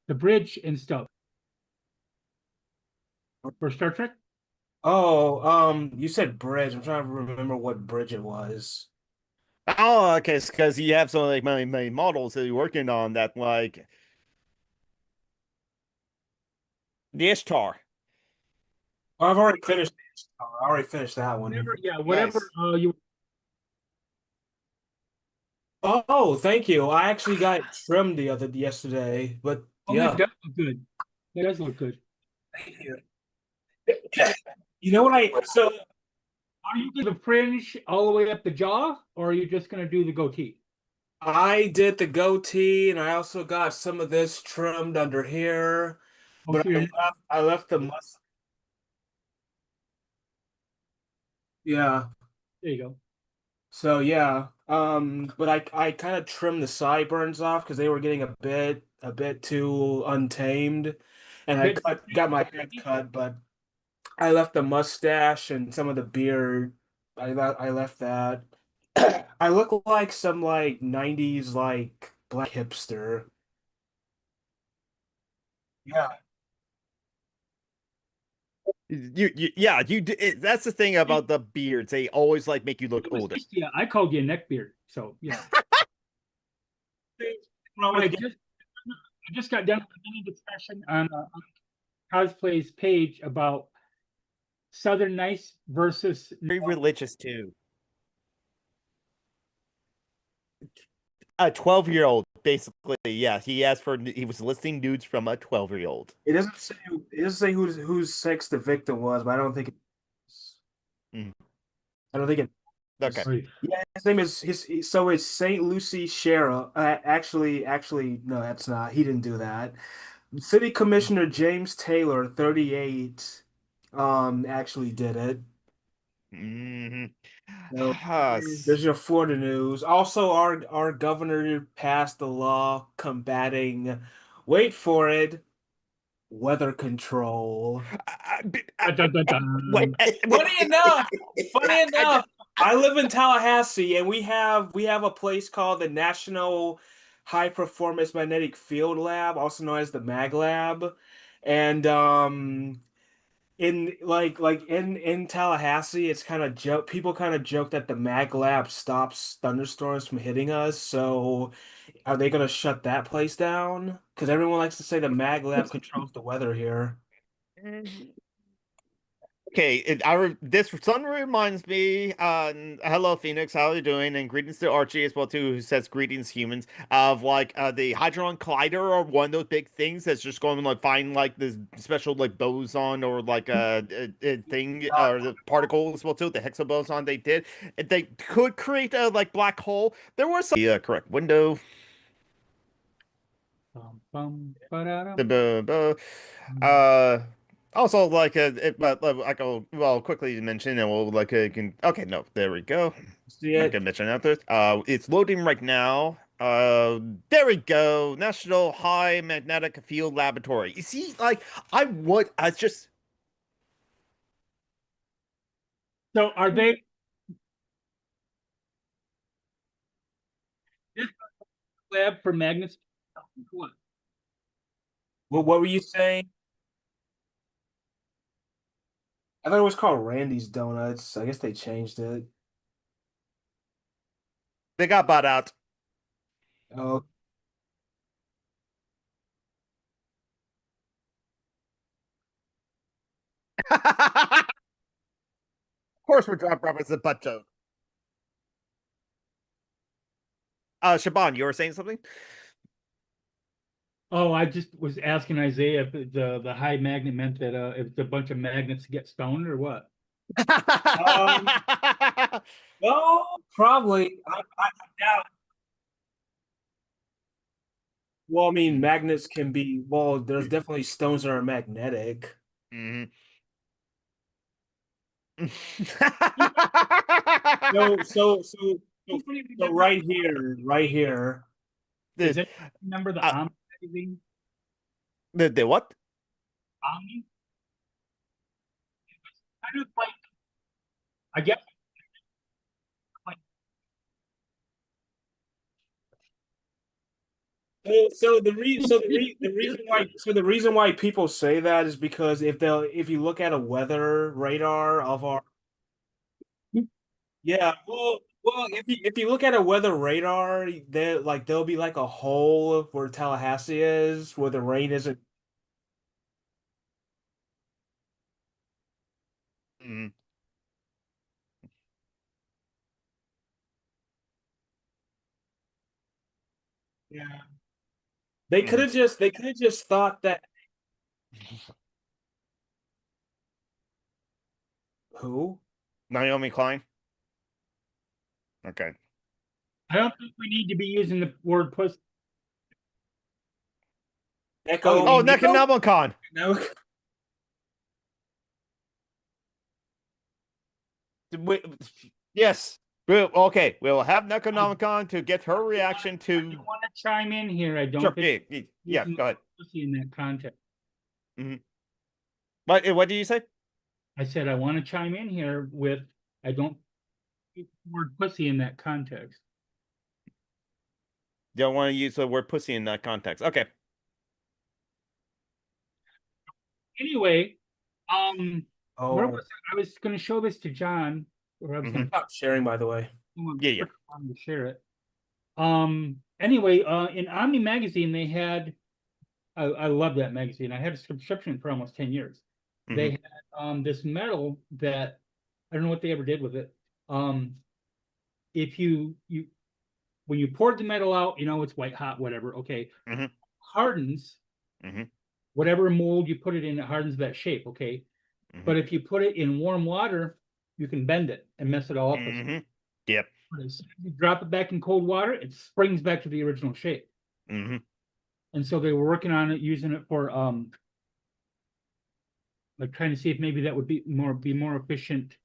the bridge and stuff for Star Trek. Oh, you said bridge. I'm trying to remember what bridge it was. Oh, okay, because you have some like my models that you're working on that like the Ishtar. Oh, I've already finished. I already finished that one. Whatever, yeah, whatever Nice. you. Oh, thank you. I actually got it trimmed the other yesterday, but Oh, that yeah. does look good. That does look good. Thank you. You know what so Are you going to fringe all the way up the jaw, or are you just going to do the goatee? I did the goatee and I also got some of this trimmed under here, Oh, but so you're, I left the must. Yeah. there you go. So yeah. But I kind of trimmed the sideburns off because they were getting a bit too untamed, and I Bit, got my head cut, but I left the mustache and some of the beard. I left that. I look like some like 90s like black hipster. Yeah. Yeah, that's the thing about the beards. They always like make you look older. Yeah, I called you a neckbeard. So yeah. Wrong But again. I just got done with a mini discussion on cosplay's page about Southern Nice versus Very religious too. A 12-year-old, basically. Yeah, he was listing nudes from a 12-year-old. It doesn't say whose sex the victim was, but I don't think Mm, I don't think it okay. is. Yeah, his name is so it's Saint Lucie Sheriff. Actually, no, that's not. He didn't do that. City Commissioner James Taylor, 38, actually did it. hmm So there's your Florida news. Also, our governor passed the law combating, wait for it, weather control. dun, dun, dun, Wait, dun. Funny enough, funny I enough, I live in Tallahassee and we have a place called the National High Performance Magnetic Field Lab, also known as the Mag Lab. And in Tallahassee, it's kind of joke people kind of joke that the Mag Lab stops thunderstorms from hitting us. So are they gonna shut that place down? Because everyone likes to say the Mag Lab controls the weather here. Okay, this sun reminds me. Hello, Phoenix. How are you doing? And greetings to Archie as well too, who says greetings, humans. Of like the Hadron Collider or one of those big things that's just going to like find like this special like boson or like a thing or the particle as well too. The Higgs boson they did. They could create a like black hole. There was some correct window. Bum, bum, ba-da-dum. The uh also like but like I'll well quickly mention and we'll like can okay no there we go. See Not it? gonna mention after this. It's loading right now. There we go. National High Magnetic Field Laboratory. You see, like I just So are they this lab for magnets? What? What were you saying? I thought it was called Randy's Donuts. I guess they changed it. they got bought out. Oh, Of course, we're drop robots a butt joke. Shaban, you were saying something? Oh, I just was asking Isaiah if the high magnet meant that if it's a bunch of magnets get stoned or what. um, no, probably. I doubt. Well, I mean, magnets can be. Well, there's definitely stones that are magnetic. Mhm. So, so, so, so, Anybody so remember? right here, right here. Does the, it remember the uh, Omni magazine? the what? Omni? I do like. I guess like The reason why people say that is because if you look at a weather radar of our yeah, well, if you look at a weather radar, there'll be like a hole where Tallahassee is, where the rain isn't. Mhm. Yeah, Mhm. they could have just thought that who? Naomi Klein. Okay. I don't think we need to be using the word pussy. Echo. Oh, Echo? Necronomicon. No. We- Yes. Okay. We'll have Necronomicon to get her reaction I to. do want to chime in here. I don't Sure. think Yeah. using the Go ahead. word pussy in that context. What did you say? I said I want to chime in here with I don't use the word pussy in that context. Don't want to use the word pussy in that context. Okay. Anyway, where Oh, was I? I was going to show this to John, or I was going to stop sharing, by the way. Yeah. share it. Anyway, in Omni magazine, they had. I love that magazine. I had a subscription for almost 10 years. They Mhm. had this metal that I don't know what they ever did with it. If you when you poured the metal out, it's white hot, whatever. Okay, Mhm. hardens. Mhm. Whatever mold you put it in, it hardens that shape. Okay, Mhm. but if you put it in warm water, you can bend it and mess it all up. Mhm. Yep. But as soon as you drop it back in cold water, it springs back to the original shape. Mhm. And so they were working on it, using it for like trying to see if maybe that would be more efficient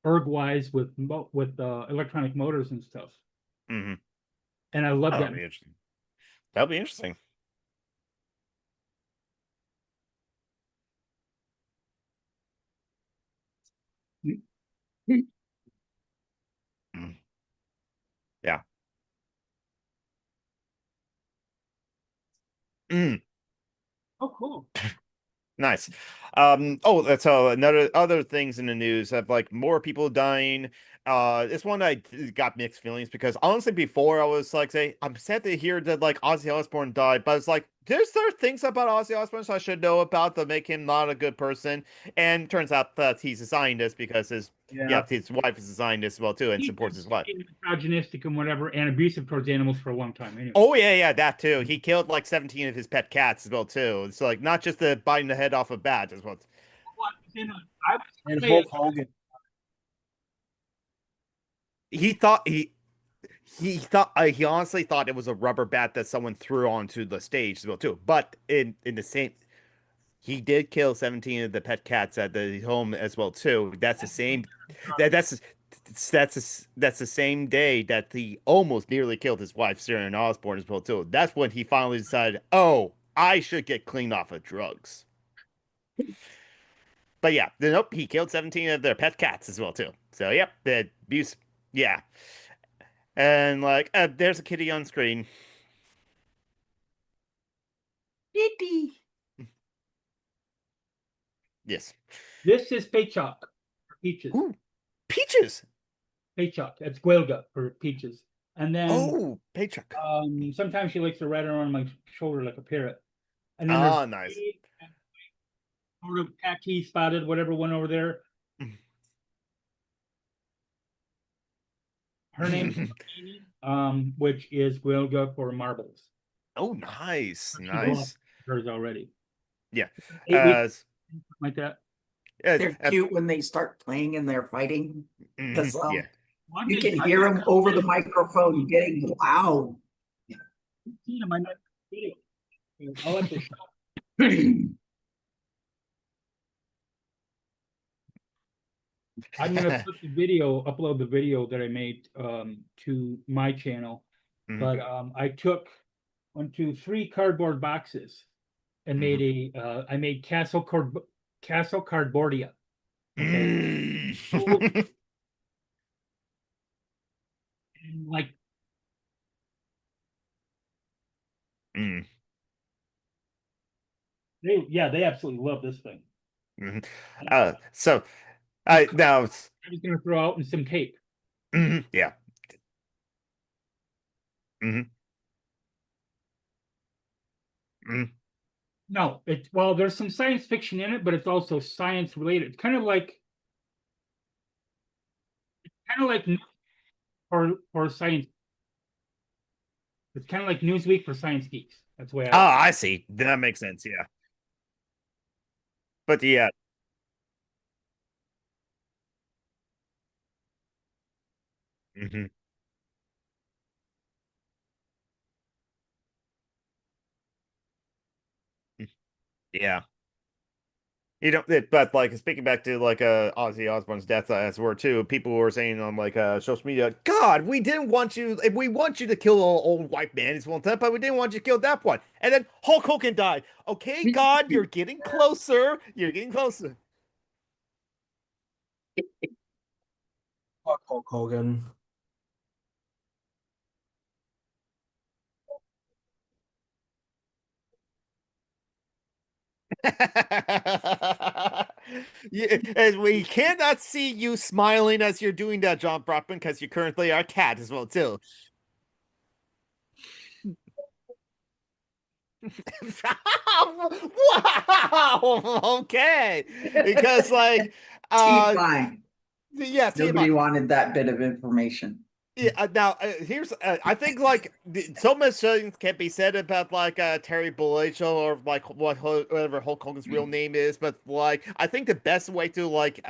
erg wise with electronic motors and stuff. Mhm. And I love Oh, that. that'll be interesting. That'll be interesting. Mm. Yeah. Mm. Oh, cool. Nice. Oh, that's another other things in the news of like more people dying. This one I got mixed feelings because honestly, before I was like, say, I'm sad to hear that like Ozzy Osbourne died, but it's like, there things about Ozzy Osbourne I should know about that make him not a good person. And turns out that he's a scientist because Yeah. his wife is a scientist as well too and He's supports his wife. been misogynistic and whatever and abusive towards animals for a long time. Anyway. Oh yeah, that too. He killed like 17 of his pet cats as well too. It's like not just the biting the head off a bat as well. I was And really Hulk Hogan. He thought he honestly thought it was a rubber bat that someone threw onto the stage as well too. But in the same, he did kill 17 of the pet cats at the home as well too. That's the same. That's that's the same day that he almost nearly killed his wife, Sharon Osbourne as well too. That's when he finally decided, oh, I should get clean off of drugs. But yeah, nope, he killed 17 of their pet cats as well too. So yep, the abuse, yeah. And like, there's a kitty on screen. Kitty. Yes. This is Paychok for peaches. Ooh, peaches. Paychok. That's Guelga for peaches. And then Oh, paycheck. sometimes she likes to ride around my shoulder like a parrot. And then there's Ah, nice. sort of khaki spotted, whatever one over there. Her name is which is Guelga for marbles. Oh, nice, She's lost nice. hers already. Yeah. 8 weeks Uh, like that. They're cute when they start playing and they're fighting because yeah. One you day, can hear them over the microphone getting loud. seen them. I might video. I'll have to show. I'm gonna upload the video that I made to my channel. Mhm. But I took 3 cardboard boxes and made I made Castle Cardboardia. Okay. Mm. And like Mm, They absolutely love this thing. mhm. I So now, was gonna throw out in some tape. yeah. Hmm. Hmm. No, well, there's some science fiction in it, but it's also science related. Kind of like for science. It's kind of like Newsweek for science geeks. That's the way Oh, I. I see. That makes sense. Yeah. But yeah. Hmm. Yeah. But like speaking back to like Ozzy Osbourne's death as were too, people were saying on like social media, God, we didn't want you, we want you to kill old white man, he's one time, but we didn't want you to kill that one. And then Hulk Hogan died. Okay, God, you're getting closer. You're getting closer. Fuck Hulk Hogan. Yeah, and we cannot see you smiling as you're doing that, John Brockman, because you currently are a cat as well too. Wow. Okay. Because like TMI. yeah, Nobody TMI. wanted that bit of information. Yeah, now here's I think like so much things can be said about like Terry Bollea or like whatever Hulk Hogan's real name is, but like I think the best way to like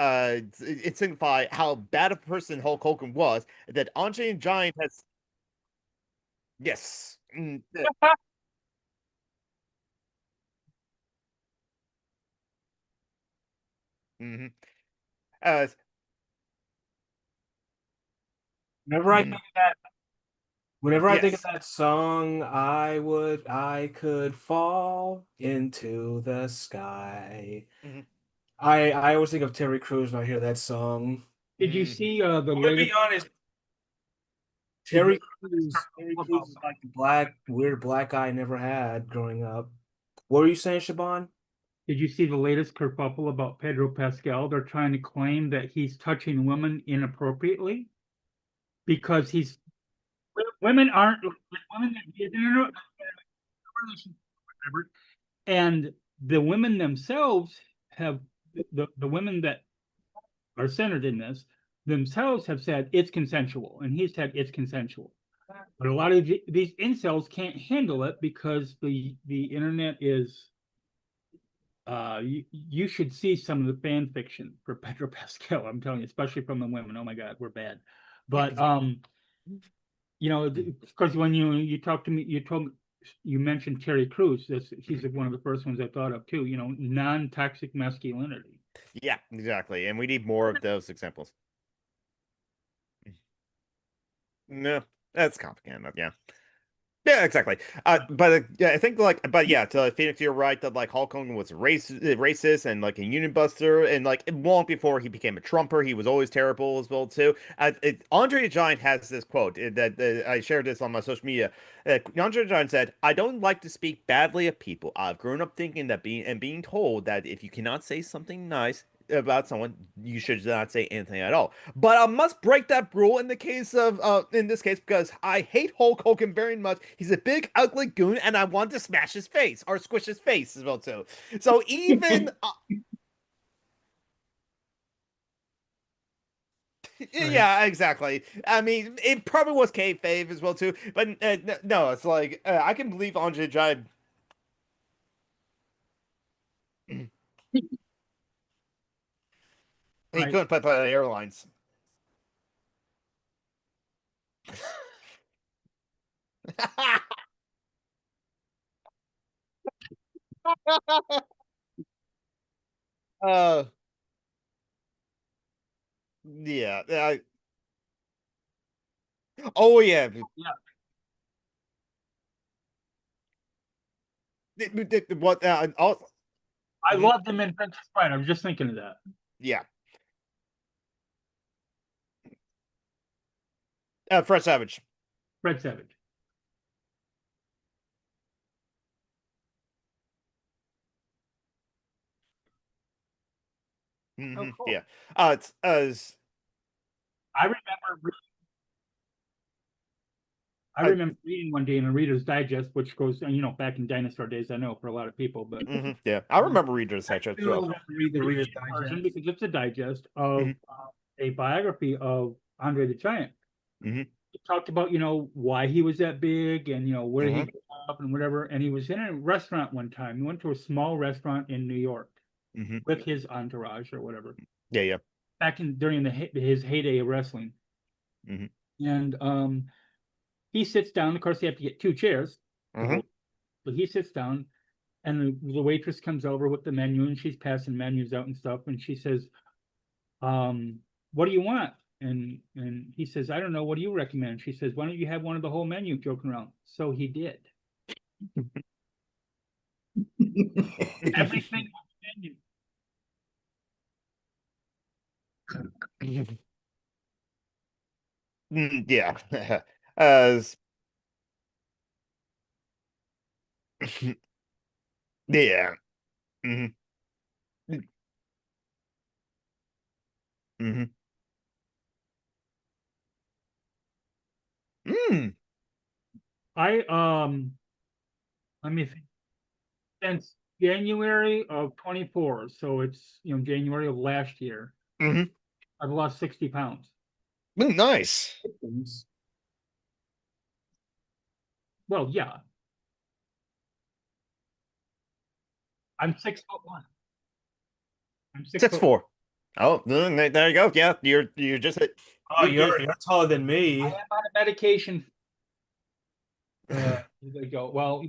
signify how bad a person Hulk Hogan was that Andre the Giant has yes. Mhm. Uh, Whenever I think of that, whenever I think of yes. that song, I could fall into the sky. Mhm. I always think of Terry Crews when I hear that song. Did you Mhm. see the I'm gonna latest? be honest, Did you Terry about Crews is like the weird black guy I never had growing up. What were you saying, Shaban? Did you see the latest kerfuffle about Pedro Pascal? They're trying to claim that he's touching women inappropriately because women aren't women that he is in a relationship with, whatever, and the women themselves have the women that are centered in this themselves have said it's consensual, and he said it's consensual. But a lot of these incels can't handle it because the internet is you should see some of the fan fiction for Pedro Pascal. I'm telling you, especially from the women. Oh my God, we're bad. But of course, when you talk to me, you mentioned Terry Crews. He's one of the first ones I thought of too. Non-toxic masculinity. Yeah, exactly. And we need more of those examples. No, that's complicated enough. Yeah. Yeah, exactly. But yeah, I think like, but yeah, to Phoenix, you're right that like Hulk Hogan was racist and like a union buster, and like long before he became a Trumper, he was always terrible as well too. Andre the Giant has this quote that I shared this on my social media. Andre the Giant said, "I don't like to speak badly of people. I've grown up thinking that being told that if you cannot say something nice." About someone, you should not say anything at all. But I must break that rule in this case because I hate Hulk Hogan very much. He's a big ugly goon, and I want to smash his face or squish his face as well too. So even Right. yeah, exactly. I mean, it probably was kayfabe as well too. But no, it's like I can believe Andre the Giant. He Right. couldn't play by the airlines. uh, yeah. Oh yeah. Yeah. What? I loved him in Princess Bride. I was just thinking of that. Yeah. Fred Savage. Fred Savage. Mhm, cool. yeah. It's I remember, I I- remember reading one day in a Reader's Digest, which goes, back in dinosaur days, I know for a lot of people, but yeah. I remember Reader's Digest as well. Read the Reader's version, Digest. because it's a digest of Mhm. a biography of Andre the Giant. Mhm. It talked about, why he was that big and, where he Mhm. grew up and whatever. And he was in a restaurant one time. He went to a small restaurant in New York Mhm. with his entourage or whatever, Yeah, yeah. back during his heyday of wrestling. Mhm. And he sits down. Of course, you have to get two chairs to Mhm. hold. But he sits down, and the waitress comes over with the menu, and she's passing menus out and stuff. And she says, "What do you want?" And he says, "I don't know. What do you recommend?" She says, "Why don't you have one of the whole menu?" Joking around. So he did. Everything on the menu. Yeah. As yeah. Mhm. Mhm. Mm. I let me think. Since January of 24, so it's January of last year, Mhm. I've lost 60 pounds. Nice. Well, yeah, I'm 6'1". I'm six Six foot. four. Oh, there you go. Yeah, you're just Oh, you're taller than me. I am on a medication. There we go. Well,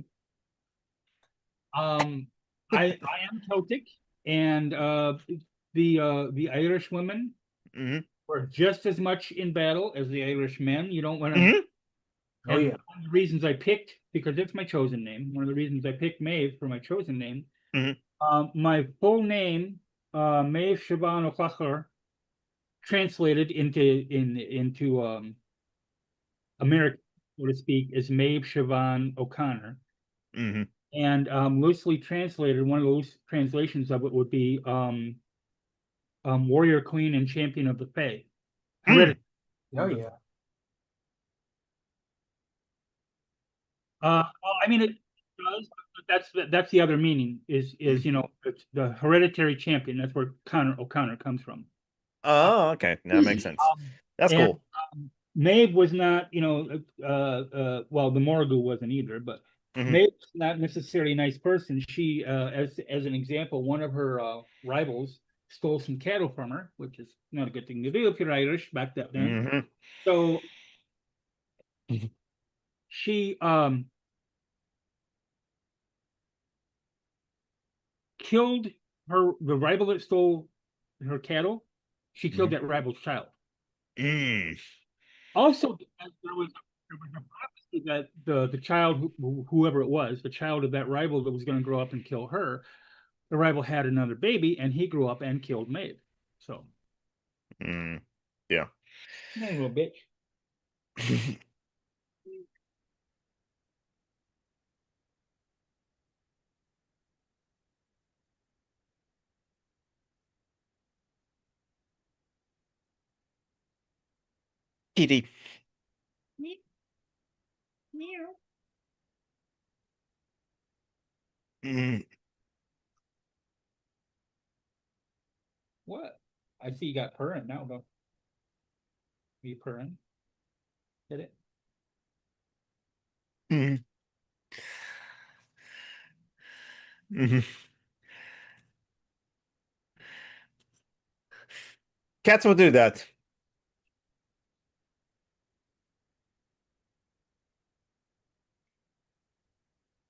I am Celtic, and the Irish women Mhm. were just as much in battle as the Irish men. You don't want to. Mhm. Oh, And yeah. one of the reasons I picked, because it's my chosen name, one of the reasons I picked Maeve for my chosen name, Mhm. my full name, Maeve Siobhan O'Clocher, translated into American, so to speak, is Maeve Siobhan O'Connor. Mhm. And loosely translated, one of the loose translations of it would be Warrior Queen and Champion of the Fae. Hmm. Oh, yeah. Well, I mean, it does, but that's the other meaning is it's the hereditary champion. That's where Connor O'Connor comes from. Oh, okay. That makes sense. Um, That's and cool. Maeve was not, well, the Morgul wasn't either, but Mhm. Maeve was not necessarily a nice person. She, as an example, one of her rivals stole some cattle from her, which is not a good thing to do if you're Irish back then. Mhm. So she killed the rival that stole her cattle. She killed that rival's child. Mm. Also, there was a prophecy that the child, whoever it was, the child of that rival that was going to grow up and kill her, the rival had another baby, and he grew up and killed Maeve. So, Mm. Yeah. man, little bitch. Kitty. Meow. Mm. What? I see you got purring now, though. You purring? Get it? Mm. Mhm. Cats will do that.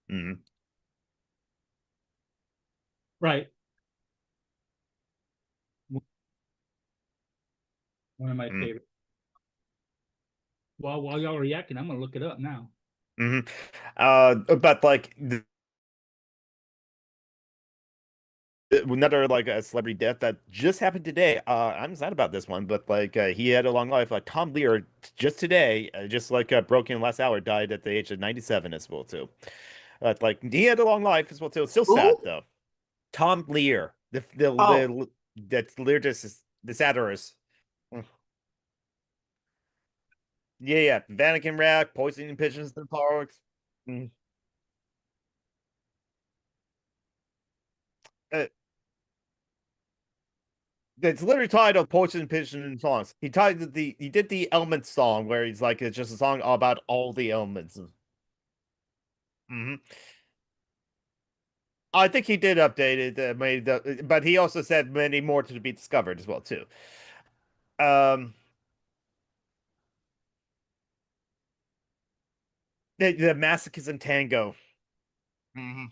Mm. Right. One of my Mm. favorites. Well, while y'all are yakking, I'm gonna look it up now. Mhm. But like another like a celebrity death that just happened today. I'm sad about this one, but like he had a long life. Like Tom Lear just today, just like broke in last hour, died at the age of 97 as well too. Like he had a long life as well too. It's still sad Who? though. Tom Lear, the Oh, That's literally just the satirist. Mm. Yeah, Vatican rat, poisoning pigeons in parks. Mm. Uh, It's literally titled Poison Pigeon and Songs. He did the Elements song where he's like it's just a song all about all the elements. Hmm. I think he did update it, but he also said many more to be discovered as well too. Um, the Masochism Tango. Hmm.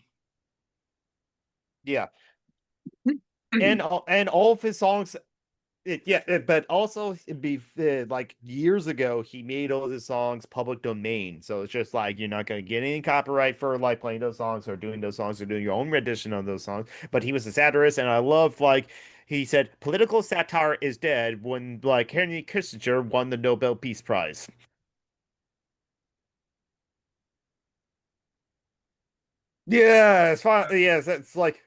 Yeah, and all of his songs. But also like years ago, he made all his songs public domain. So it's just like you're not gonna get any copyright for like playing those songs or doing those songs or doing your own rendition of those songs. But he was a satirist, and I love like he said political satire is dead when like Henry Kissinger won the Nobel Peace Prize. Yeah, it's fine. Yes, it's like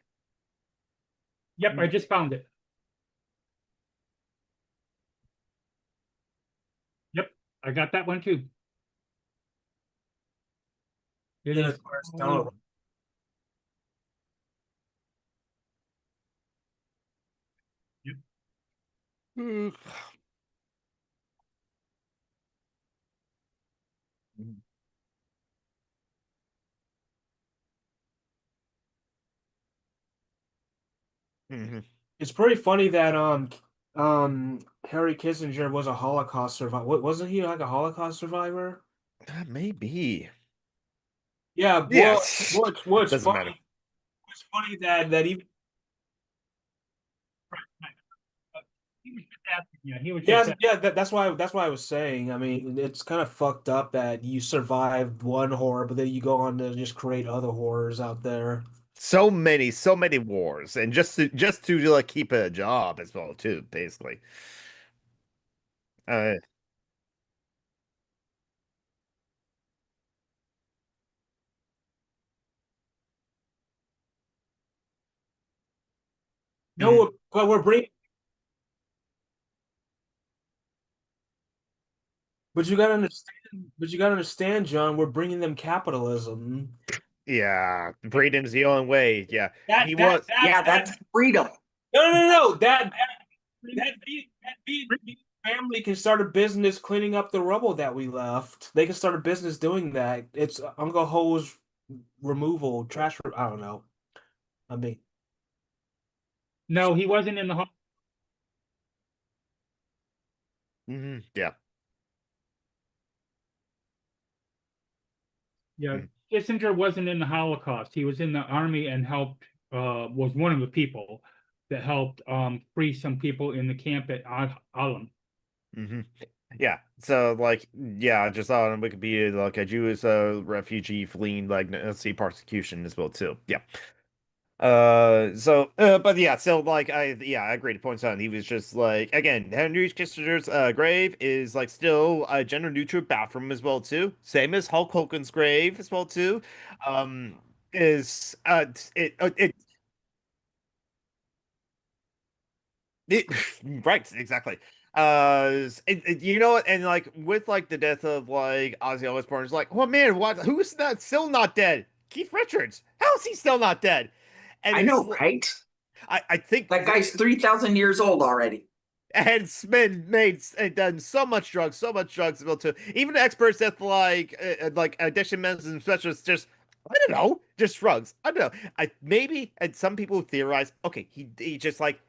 Yep, I just found it. Yep, I got that one too. It Then is. of course, don't. Yep. Mhm. Mhm. It's pretty funny that Harry Kissinger was a Holocaust survivor. Wasn't he like a Holocaust survivor? That may be. Yeah, Yes. what's Doesn't matter. funny? It's funny that even He was just asking, yeah, he was just yeah, asking. yeah, that's why I was saying. I mean, it's kind of fucked up that you survived one horror, but then you go on to just create other horrors out there. So many wars, and just to like keep a job as well too, basically. Uh, mm, No, but but you gotta understand, John. We're bringing them capitalism. yeah, freedom's the only way. Yeah, he was. Yeah, that's freedom. No. That family can start a business cleaning up the rubble that we left. They can start a business doing that. It's Uncle Ho's removal, I don't know. I mean, No, he wasn't in the Yeah. Yeah, Mm, Kissinger wasn't in the Holocaust. He was in the army and helped, was one of the people that helped free some people in the camp at Alam. mhm. Yeah. So like, yeah, I just saw on Wikipedia like a Jewish refugee fleeing like Nazi persecution as well too. Yeah. But yeah, so like I agree to point out he was just like again Henry Kissinger's grave is like still a gender neutral bathroom as well too, same as Hulk Hogan's grave as well too. Um, is it right, exactly. You know what, and like with like the death of like Ozzy Osbourne, it's like, oh man, what? Who's not still not dead? Keith Richards. How is he still not dead? And I it's know, right? I think That guy's 3,000 years old already. and been made and done so much drugs built to even experts that like addiction medicine specialists just I don't know, just drugs. I don't know. I maybe and some people theorize, okay, he just like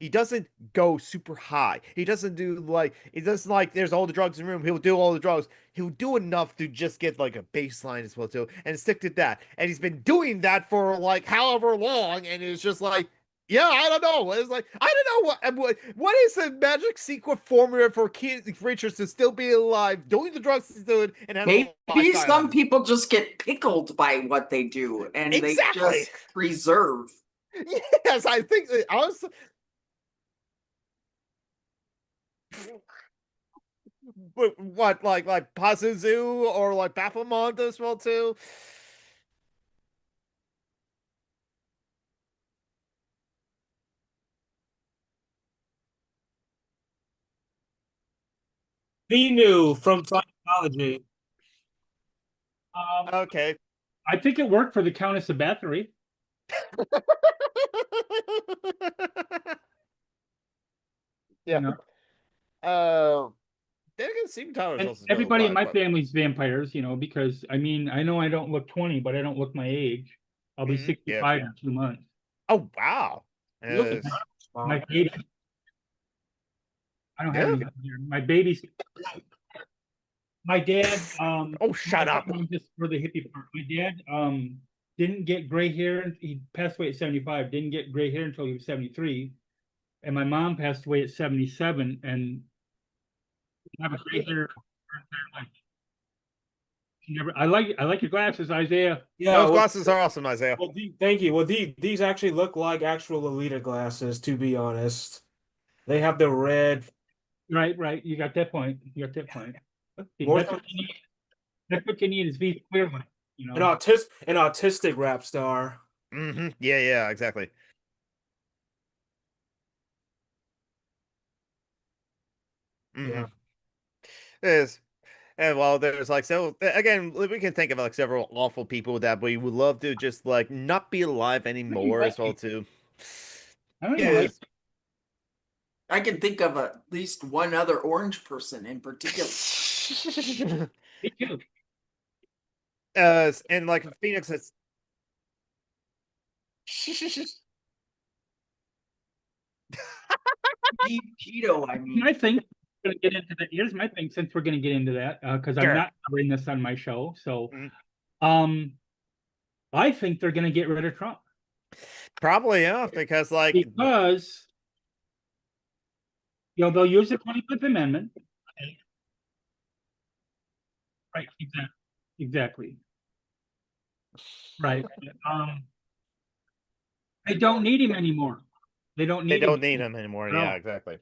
he doesn't go super high. He doesn't do like he doesn't like there's all the drugs in the room. He'll do all the drugs. He'll do enough to just get like a baseline as well too and stick to that. And he's been doing that for like however long, and it's just like yeah, I don't know. It's like I don't know what is the magic secret formula for Keith Richards to still be alive, doing the drugs he's doing, and have a Maybe some lifestyle. people just get pickled by what they do and they Exactly. just preserve. Yes, I think honestly, but what like Pazuzu or like Baphomet as well too. Vinu from Scientology. Okay. I think it worked for the Countess of Bathory. Yeah. You know? Then again, Steven Tyler's And also doing a everybody in lot, my but- family's vampires, because I mean, I know I don't look 20, but I don't look my age. I'll be Mhm, 65 in 2 months. Oh wow. You look Yes. My baby, I don't have Yeah. any here. My baby's, my dad, Oh, shut up. just for the hippie part. My dad, didn't get gray hair. He passed away at 75, didn't get gray hair until he was 73. And my mom passed away at 77 and have a gray hair. Like, she never, I like your glasses, Isaiah. Yeah, Those well, glasses are awesome, Isaiah. well, thank you. Well, these actually look like actual Alita glasses, to be honest. They have the red. Right. You got that point. See, More that's what you need. That's what you need is these clear ones, an autistic rap star. Mm-hmm. Yeah, exactly. Mhm. Yeah. It is. And while there's like so again, we can think of like several awful people that we would love to just like not be alive anymore as well too. I don't even Yes. I can think of at least one other orange person in particular. Me too. And like Phoenix is Cheeto, I mean. My thing, gonna get into that. Here's my thing, since we're gonna get into that, because I'm Sure. not covering this on my show. So, Mhm. I think they're gonna get rid of Trump Probably, yeah, because like because they'll use the 25th Amendment. Okay. Right. Exactly. Right. They don't need him anymore. They don't they need don't him. need them anymore. No. Yeah, exactly.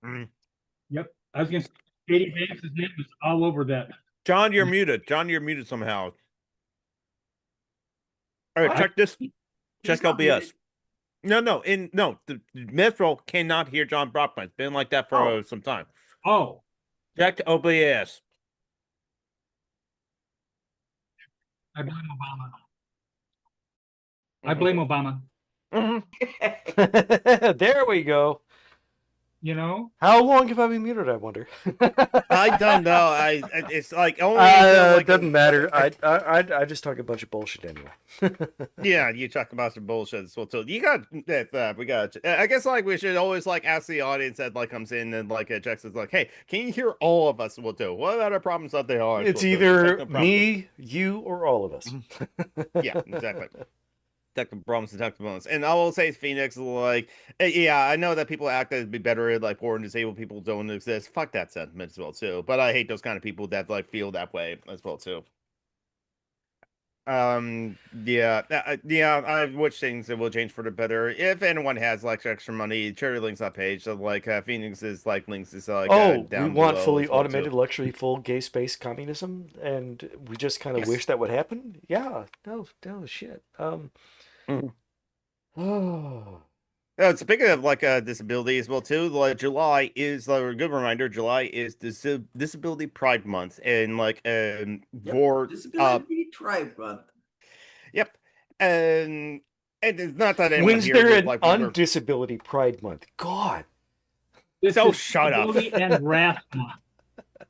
Hmm. Yep. I was gonna say Katie Banks' name was all over that. John, you're muted. John, you're muted somehow. All right, What? check this. He's Check not LBS. muted. No, the Mithril cannot hear John Brockman. It's been like that for Oh. some time. Oh, Check OBS. I blame Obama. I blame Obama. There we go. How long have I been muted, I wonder? I don't know. It's like only like doesn't matter. I just talk a bunch of bullshit anyway. yeah, you talk about some bullshit as well too. You got that. We got. I guess like we should always like ask the audience that like comes in and like checks is like, hey, can you hear all of us? We'll do. What other problems that they are? It's we'll do. either Technical problems. me, you, or all of us. Yeah, exactly. Technical problems and technical problems. And I will say, Phoenix, like, yeah, I know that people act that it'd be better if like poor and disabled people don't exist. Fuck that sentiment as well too. But I hate those kind of people that like feel that way as well too. I wish things will change for the better. If anyone has like extra money, Cherry links that page. So like Phoenix's like links is like we down want below fully as well, automated too. luxury, full gay space communism, and we just kind of Yes. wish that would happen. Yeah, no shit. Oh. Speaking of like disability as well too, like July is like a good reminder. July is Disability Pride Month, and like for Disability Tribe Month. yep, and it's not that anyone When's here there would, an like remember- undisability Pride Month? God. This So is shut up. Disability and Wrath Month.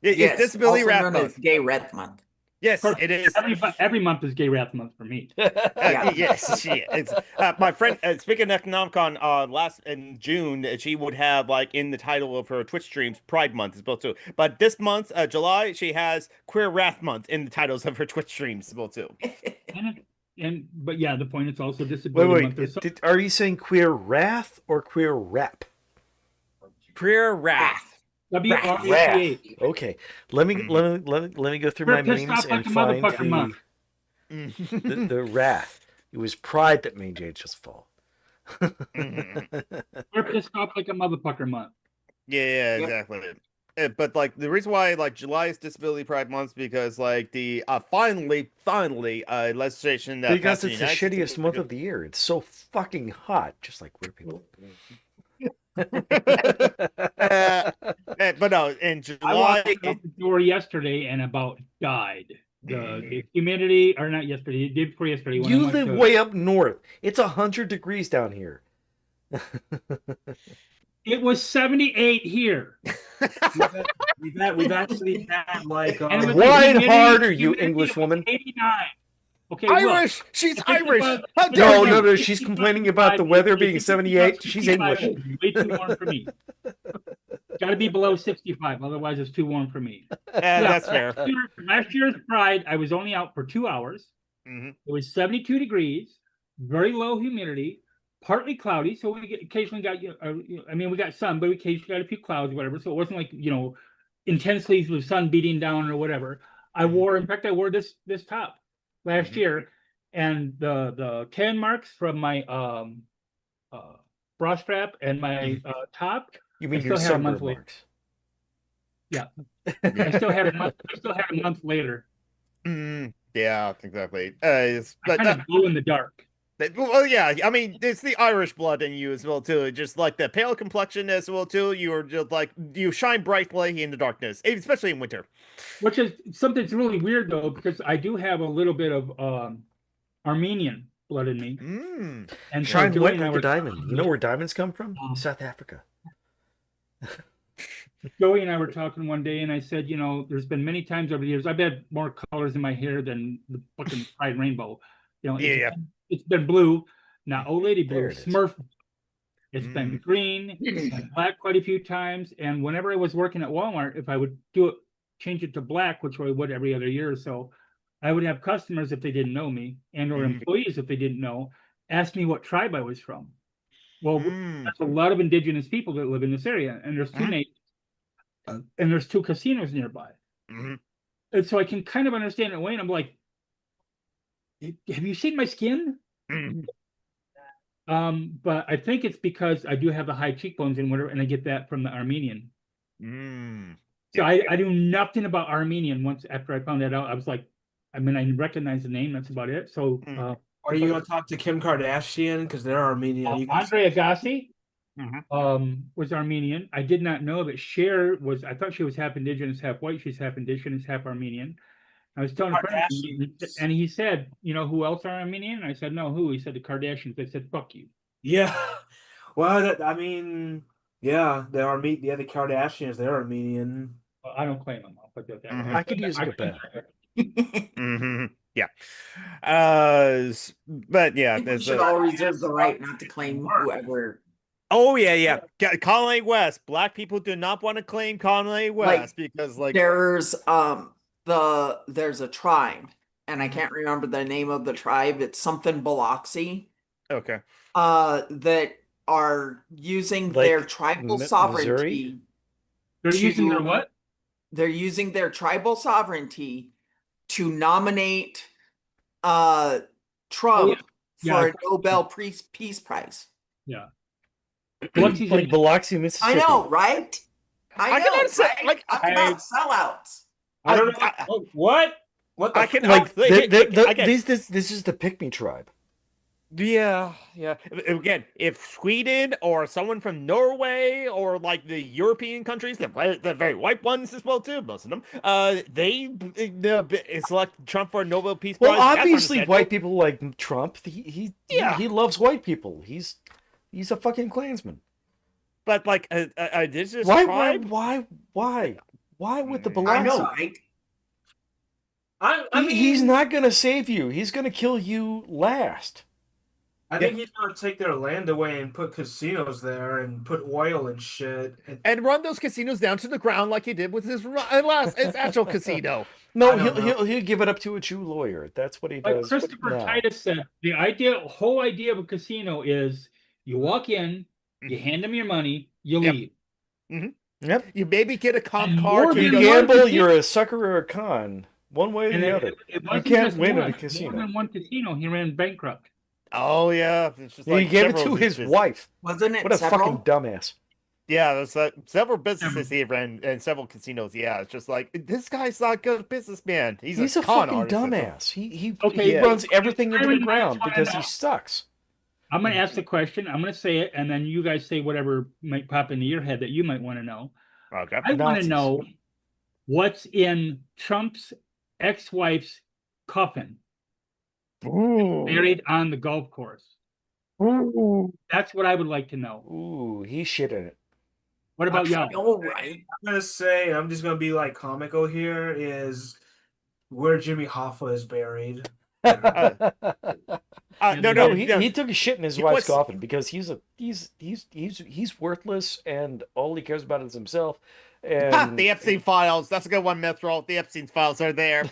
It's Yes, Disability also Wrath known Month. as Gay Red Month. Yes, Of course, it is. Every month is Gay Wrath Month for me. Yeah. Yes, she is. My friend, speaking of Economicon, last in June, she would have like in the title of her Twitch streams Pride Month as well too. But this month, July, she has Queer Wrath Month in the titles of her Twitch streams as well too. But yeah, the point is also Disability Month. There's Wait. Are you saying queer wrath or queer rap? Queer Wrath. WRATH. Okay. Let me go through my Pissed memes off like and a find motherfucker month. the wrath. It was pride that made Angels fall. We're pissed off like a motherfucker month. Yeah, Yep. exactly. But like the reason why like July is Disability Pride Month because like the finally legislation that Because passed in it's the United shittiest States- month of the year. It's so fucking hot, just like queer people. but no, in I July, walked out the door yesterday and about died. The humidity, or not yesterday, the day before yesterday. When I You went live to, way up north. It's 100 degrees down here. it was 78 here. We've actually had like And it was Ride humidity- harder, you humidity English was woman. 89. Okay, look, Irish. She's if it's Irish. above- How if it's dare No, above you? no, no. She's 65, complaining about the weather being 78. She's 65 English. is way too warm for me. Got to be below 65, otherwise it's too warm for me. That's fair. Last year's Pride, I was only out for 2 hours. Mhm. It was 72 degrees, very low humidity, partly cloudy. So we occasionally got, I mean, we got sun, but we occasionally got a few clouds, or whatever. So it wasn't like, intensely the sun beating down or whatever. I wore this top last year, and the tan marks from my bra strap and my top. You mean I your still had a month sunburn later. marks? Yeah, I still had a month. I still had a month later. Yeah, exactly. I kind of glow in the dark. Well, yeah. I mean, it's the Irish blood in you as well too. Just like the pale complexion as well too. You're just like you shine brightly in the darkness, especially in winter. Which is something that's really weird though, because I do have a little bit of Armenian blood in me. And so Shine Joey white and I like a were diamond. talking- You know where diamonds come from? Um, South Africa. Joey and I were talking one day, and I said, there's been many times over the years I've had more colors in my hair than the fucking Pride rainbow. It's been blue, not old lady blue, There it is. Smurf. It's been green, and black quite a few times. And whenever I was working at Walmart, if I would change it to black, which I would every other year or so, I would have customers if they didn't know me, and or employees if they didn't know, ask me what tribe I was from. Well, there's a lot of indigenous people that live in this area, and there's two names, and there's 2 casinos nearby. And so I can kind of understand it in a way, and I'm like, have you seen my skin? But I think it's because I do have the high cheekbones and whatever, and I get that from the Armenian. So I knew nothing about Armenian. Once after I found that out, I was like, I recognize the name. That's about it. So, Are you gonna talk to Kim Kardashian because they're Armenian? You can- Andre Agassi was Armenian. I did not know that Cher was. I thought she was half indigenous, half white. She's half indigenous, half Armenian. I was telling a friend, Kardashians. and he said, who else are Armenian? I said, no, who? He said the Kardashians. I said, fuck you. Yeah. Well, I mean, yeah, the Kardashians, they're Armenian. Well, I don't claim them. I'll put that way. I could use a good bet. Yeah. But yeah, We there's should all reserve the right not to claim whoever. oh yeah. Conway West. Black people do not want to claim Conway West because There's there's a tribe, and I can't remember the name of the tribe. It's something Biloxi. okay. That are using Like their tribal sovereignty. They're using their to- what? They're using their tribal sovereignty to nominate Trump Yeah, for a Nobel Peace Prize. Yeah. Biloxi's Like in- Biloxi, Mississippi. I know, right? I can know, understand, right? like, Talk about sellouts. I don't know. What? What the I can Like I get- this is the pick me tribe. Yeah. Again, if Sweden or someone from Norway or like the European countries, the very white ones as well too, most of them, they select Trump for a Nobel Peace Prize. Well, that's obviously, understandable. white people like Trump. He loves white people. He's a fucking Klansman. But like, this is Why with the I Biloxi? know, right? I mean, He's not gonna save you. He's gonna kill you last. I think he's gonna take their land away and put casinos there and put oil and shit. And run those casinos down to the ground like he did with his actual casino. No, I don't know. he'll give it up to a Jew lawyer. That's what he Like does. Christopher now. Titus said, the whole idea of a casino is you walk in, you hand them your money, you Yep. leave. Yep. You maybe get a comp And card. more to You than go- one gamble, casino- you're a sucker or a con. One way or And the other. it You wasn't can't just win one. at a More casino. than one casino, he ran bankrupt. Oh yeah, it's just He like gave it several to of his these- wife. Wasn't it What a several? fucking dumbass. Yeah, there's several businesses he ran and several casinos. Yeah, it's just like this guy's not a good businessman. He's a con fucking artist. dumbass. He Okay, runs everything into the Byron, I ground just wanna because he know. sucks. I'm going to ask the question. I'm going to say it, and then you guys say whatever might pop into your head that you might want to know. Okay. I want to Nazis. know what's in Trump's ex-wife's coffin buried on the golf course. That's what I would like to know. Ooh, he shit in it. What about y'all? All right. I'm gonna say, I'm just gonna be like comical here, is where Jimmy Hoffa is buried. No, he took a shit in his He wife's was- coffin because he's worthless and all he cares about is himself. And the Epstein files. That's a good one, Mithril. The Epstein files are there.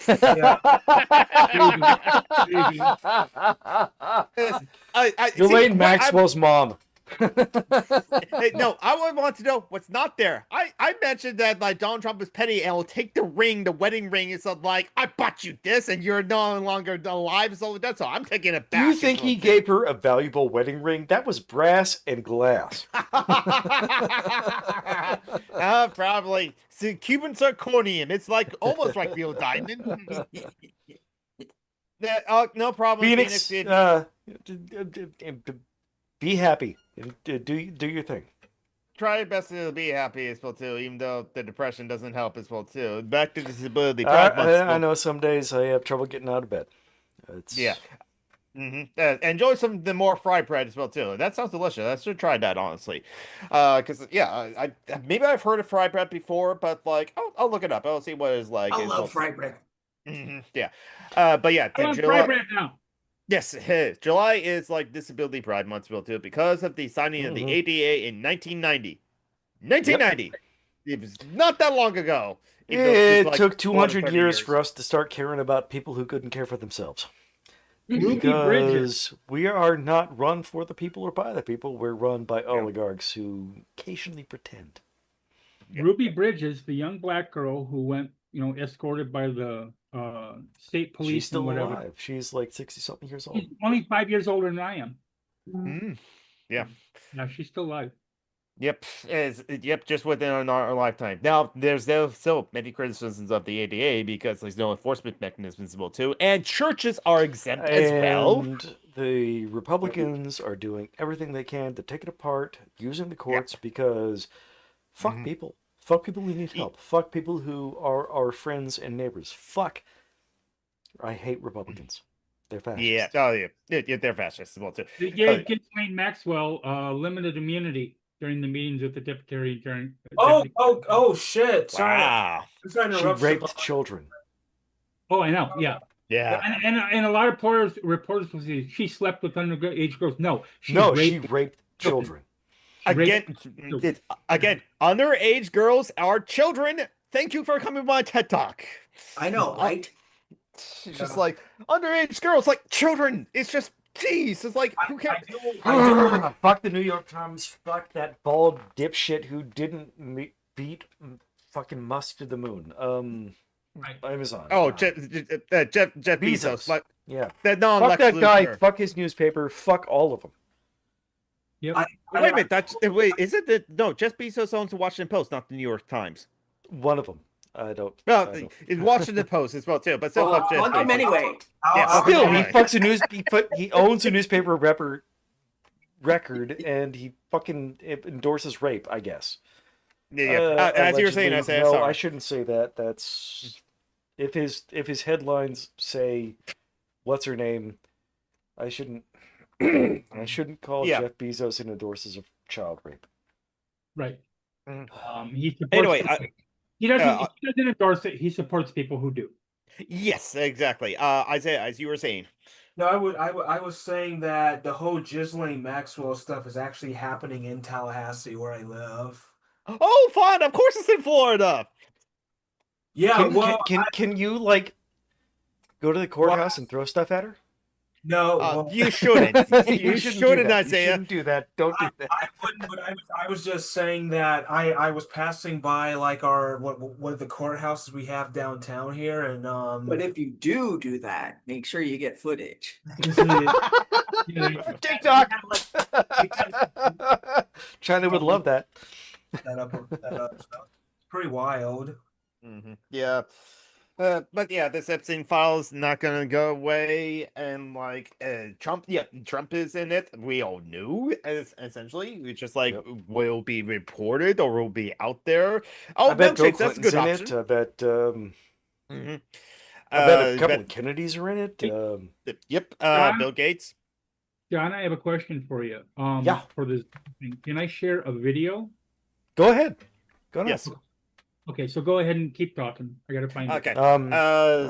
Ghislaine Maxwell's mom. Hey, no, I would want to know what's not there. I mentioned that like Donald Trump is petty and will take the ring, the wedding ring. It's like I bought you this, and you're no longer alive. So that's all. I'm taking it Do back. you think he gave her a valuable wedding ring? That was brass and glass. Probably. See, Cuban zirconium. It's like almost like real diamond. No problem. Phoenix, be happy. Do your thing. Try your best to be happy as well too, even though the depression doesn't help as well too. Back to disability. I know some days I have trouble getting out of bed. Yeah. Enjoy some of the more fried bread as well too. That sounds delicious. I should try that honestly, because I maybe I've heard of fried bread before, but like I'll look it up. I'll see what it's like. I love fried bread. Yeah, but yeah, I want July, fried bread now. yes, July is like Disability Pride Month as well too, because of the signing of the ADA in 1990. 1990. It was not that long ago. even though it's It like took 200 30 years for us to start caring about people who couldn't care for themselves. Ruby Bridges. Because we are not run for the people or by the people. We're run by oligarchs who occasionally pretend. Ruby Bridges, the young black girl who went, escorted by the state police She's still and whatever. alive. She's like 60-something years old. She's only 5 years older than I am. Yeah. Yeah, she's still alive. Yep, just within our lifetime. Now, there's still many criticisms of the ADA because there's no enforcement mechanisms available too, and churches are exempt as well. And the Republicans are doing everything they can to take it apart, using the courts because fuck people. Fuck people who need help. Fuck people who are our friends and neighbors. Fuck. I hate Republicans. They're fascists. Yeah, they're fascists as well too. They gave Ghislaine Maxwell limited immunity during the meetings with the deputy during. Oh shit! Sorry. Wow. I'm trying to She interrupt raped somebody. children. Oh, I know. Yeah. Yeah. And a lot of reporters will say she slept with underage girls. No, she raped children. Again, underage girls are children. Thank you for coming to my TED Talk. I know, right? It's just like underage girls, like children. It's just, geez. It's like, who cares? Fuck the New York Times. Fuck that bald dipshit who didn't beat fucking Musk to the moon. Amazon. Oh, Jeff Bezos. Like, yeah. That fuck that guy. Fuck his newspaper. Fuck all of them. Yep. Wait a minute. Is it that? No, Jeff Bezos owns the Washington Post, not the New York Times. One of them. I don't. Well, it's Washington Post as well too, but still, Fuck him anyway. Still, he fucks he owns a newspaper record, and he fucking endorses rape. I guess. Yeah. As you were saying, I say no, sorry. I shouldn't say that. That's if his headlines say, "What's her name?" I shouldn't. I shouldn't call Jeff Bezos and endorses of child rape. Right. He supports Anyway, he doesn't endorse it. He supports people who do. Yes, exactly. Isaiah, as you were saying. No, I was saying that the whole Ghislaine Maxwell stuff is actually happening in Tallahassee, where I live. Oh, fun! Of course, it's in Florida. Yeah. Can you like go to the courthouse and throw stuff at her? No, you shouldn't. You shouldn't, Isaiah. You shouldn't do that. Don't do that. I wouldn't, but I was just saying that I was passing by like one of the courthouses we have downtown here, and But if you do that, make sure you get footage. TikTok. China would love that. that up. So it's pretty wild. Yeah. But yeah, this Epstein file is not gonna go away, and like Trump, yeah, Trump is in it. We all knew, essentially. It's just like Yep. will be reported or will be out there. Oh, I bet Bill milkshakes, that's a Clinton's good in option. it. I bet. hmm I bet a couple but of Kennedys are in it. yep, John? Bill Gates. John, I have a question for you. Yeah. For this thing, can I share a video? Go ahead. Go ahead. Yes. Okay, so go ahead and keep talking. I gotta find it. Okay. I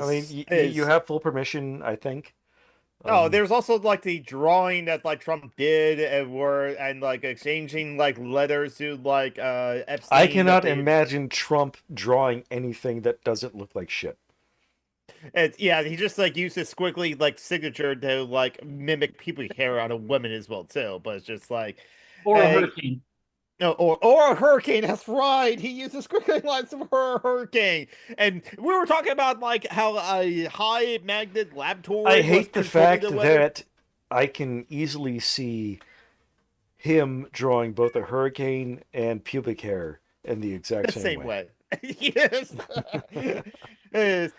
mean, you is- have full permission, I think. Oh, there's also like the drawing that like Trump did and like exchanging like letters to like Epstein. I cannot that they- imagine Trump drawing anything that doesn't look like shit. Yeah, he just like used his squiggly like signature to like mimic pubic hair on a woman as well too. But it's just like Or a Hey. hurricane. no, or a hurricane. That's right. He uses squiggly lines for a hurricane. And we were talking about like how a high magnet laboratory. I was hate the controlling fact the weather. that I can easily see him drawing both a hurricane and pubic hair in the exact the same same way. Yes. Yes.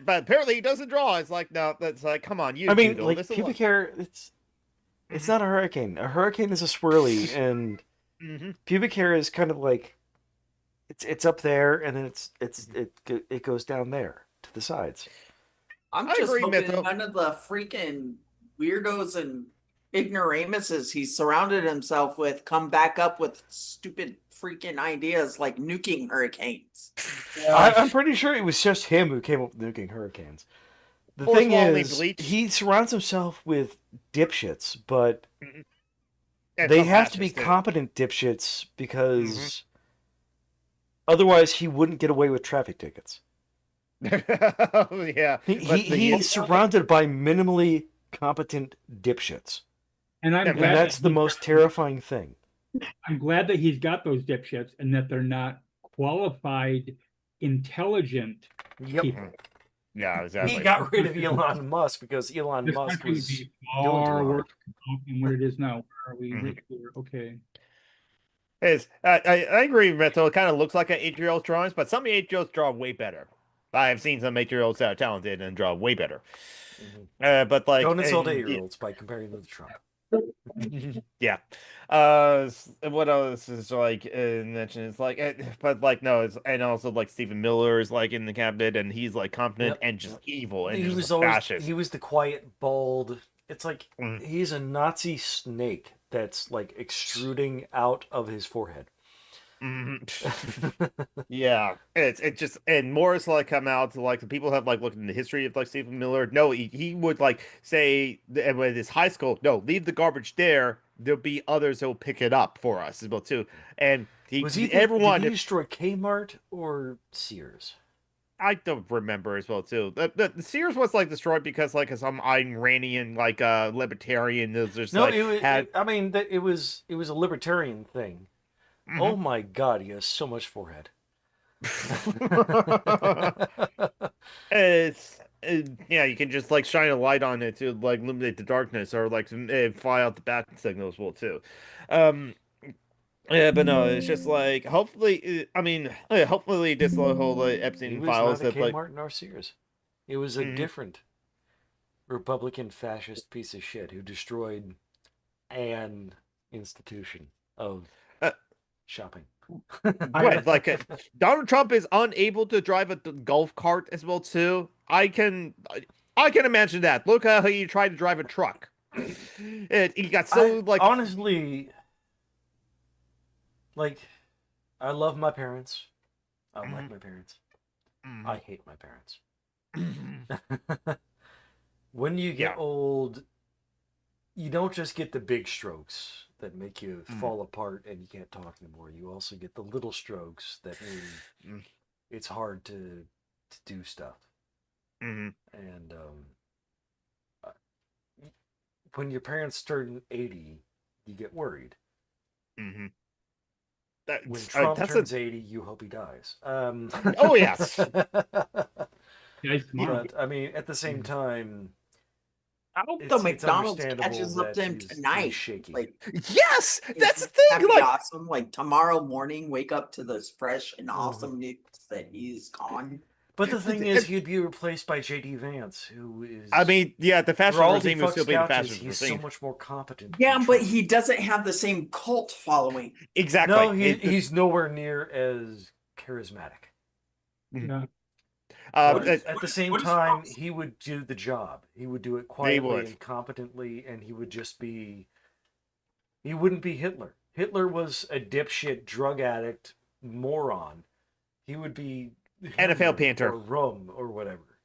But apparently he doesn't draw. It's like no, that's like come on, you. I mean, doodle. like This is pubic hair, it's not a hurricane. A hurricane is a swirly, and pubic hair is kind of like it's up there, and then it goes down there to the sides. I'm I just agree, hoping Mitchell. none of the freaking weirdos and ignoramuses he's surrounded himself with come back up with stupid freaking ideas like nuking hurricanes. I'm pretty sure it was just him who came up with nuking hurricanes. The Or thing swallowing is, bleach. he surrounds himself with dipshits, but And they some have to be fascists, too. competent dipshits because otherwise he wouldn't get away with traffic tickets. Yeah. He's surrounded by minimally competent dipshits. And I'm And And glad that's that the he- most terrifying thing. I'm glad that he's got those dipshits and that they're not qualified, intelligent people. Yeah, exactly. He got rid of Elon Musk because Elon This Musk country would was be doing too far hard. worse than what it is now. Where are we? Mhm. Okay. I agree, Reto. It kind of looks like an 8-year-old drawings, but some 8-year-olds draw way better. I have seen some 8-year-olds that are talented and draw way better. But like, Don't insult and- 8-year-olds by comparing them to Trump. yeah. What else is like mentioned? It's like, but like no, it's and also like Stephen Miller is like in the cabinet, and he's like competent Yep, and just evil and He just was a always fascist. he was the quiet, bald. It's like Mm. he's a Nazi snake that's like extruding out of his forehead. Mhm. Yeah, it's just and Morris like come out to like the people have like looked in the history of like Stephen Miller. No, he would like say with his high school, no, leave the garbage there. There'll be others who'll pick it up for us as well too. And Was he everyone did he destroy Kmart or Sears? I don't remember as well too. The Sears was like destroyed because like some Iranian like libertarian is just No, like it was. had I mean, it was a libertarian thing. Mhm. Oh my God, he has so much forehead. It's yeah, you can just like shine a light on it to like illuminate the darkness or like fly out the bat signal as well too. Yeah, but no, it's just like hopefully. I mean, hopefully this whole He Epstein was files neither that like Kmart nor Sears. It was a Mhm. different Republican fascist piece of shit who destroyed an institution of Uh, shopping. what like Donald Trump is unable to drive a golf cart as well too. I can imagine that. Look how he tried to drive a truck. He got so like honestly, like, I love my parents. I like Mhm. my parents. Mhm. I hate my parents. When you get Yeah. old, you don't just get the big strokes that make you Mm. fall apart and you can't talk anymore. You also get the little strokes that mean Mm. it's hard to do stuff. Mhm. And uh, when your parents turn 80, you get worried. Mhm. When Trump That's turns 80, you hope he dies. Oh, yes. Guys, come on. But I mean, at the same time, I hope the It's McDonald's understandable catches up that to him he's tonight. shaky. Like, Yes, that's the that'd thing. be Like, awesome. Like tomorrow morning, wake up to this fresh and awesome news that he's gone. But the thing is, he'd be replaced by J.D. Vance, who is. I mean, yeah, the for fascist all he regime will fucks still be the couches, fascist he's regime. so much more competent. Yeah, than but Trump. he doesn't have the same cult following. Exactly. No, he's nowhere near as charismatic. Yeah. But Uh, at the same time, he would do the job. He would do it quietly would. and competently, and he would just be. He wouldn't be Hitler. Hitler was a dipshit, drug addict, moron. He would be NFL Hitler painter. or Rum or whatever.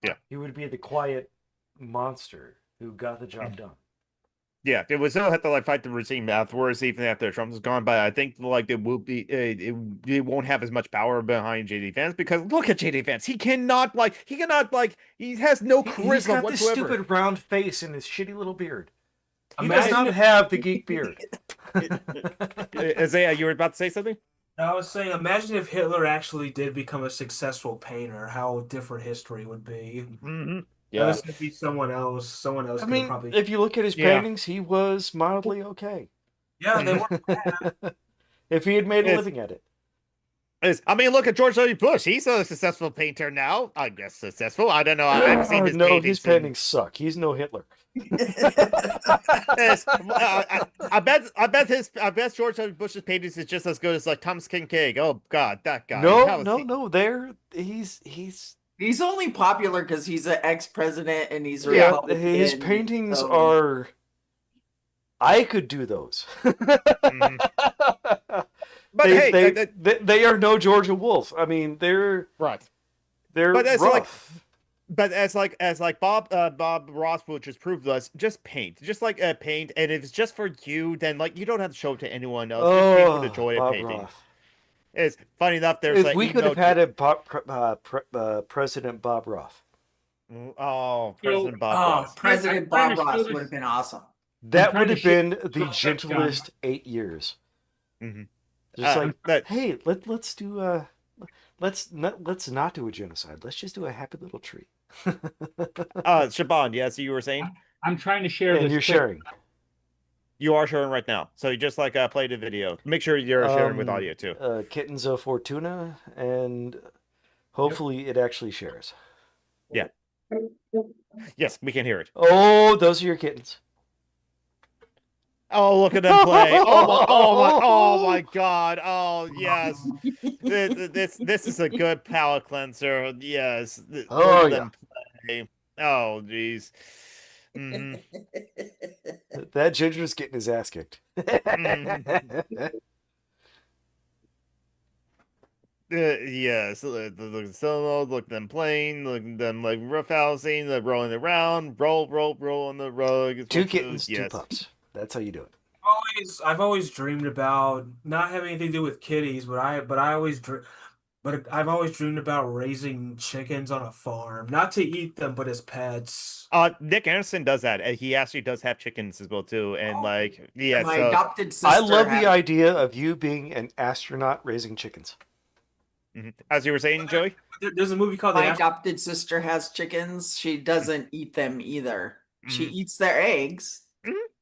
Yeah. He would be the quiet monster who got the job done. Yeah, it was still have to like fight the regime afterwards, even after Trump is gone. But I think like it will be, it won't have as much power behind JD Vance because look at JD Vance. He has no charisma He's got this whatsoever. stupid round face and his shitty little beard. He Imagine does not if- have the geek beard. Isaiah, you were about to say something? I was saying, imagine if Hitler actually did become a successful painter, how different history would be. Mm-hmm. Yeah. This could be someone else. Someone else I could mean, probably. if you look at his Yeah. paintings, he was mildly okay. Yeah, they weren't bad. If he had made a It's- living at it. I mean, look at George W. Bush. He's a successful painter now. I guess successful. I don't know. I haven't seen his no, paintings. his paintings suck. He's no Hitler. Yes, I bet George W. Bush's paintings is just as good as like Thomas Kincaid. Oh God, that guy. How is he- No. He's He's only popular because he's an ex-president and he's a yeah. Republican. His paintings so- are. I could do those. Mhm. But they, hey, they are no Georgia Wolf. I mean, they're right. they're But it's rough. But as Bob Ross will just prove to us, just paint, just like paint, and if it's just for you, then like you don't have to show it to anyone else. Just paint for the joy of Bob painting. Roth. It's funny enough. There's If like, we even could have though- had a President Bob Roth, Oh, President Bob Oh, Ross. President I'm trying Bob to show Ross this- would have been awesome. that trying would to have been shoot the Trump gentlest 8 years. Mhm. Just like, But hey, let's do let's not do a genocide. Let's just do a happy little tree. Shaban, yes, you were saying I'm trying to share And this. you're clip. sharing. you are sharing right now. So you just like play the video. Make sure you're sharing with audio too. Kittens of Fortuna, and hopefully it actually shares. Yes, we can hear it. Oh, those are your kittens. Oh, look at them play! Oh my God! Oh yes, this is a good palate cleanser. Yes. Oh, Look at them play. Oh jeez. Mhm. That Ginger's getting his ass kicked. Yes, look at solo, look at them playing, look at them like roughhousing, like rolling around, roll on the rug. Two kittens, two yes. pups. That's how you do it. I've always dreamed about not having anything to do with kitties, but I've always dreamed about raising chickens on a farm, not to eat them, but as pets. Nick Anderson does that. And he actually does have chickens as well too, and like yeah. My So adopted sister. I love had- the idea of you being an astronaut raising chickens. as you were saying, Joey. There's a movie called My The adopted sister has chickens. She doesn't eat them either. She Mhm. eats their eggs,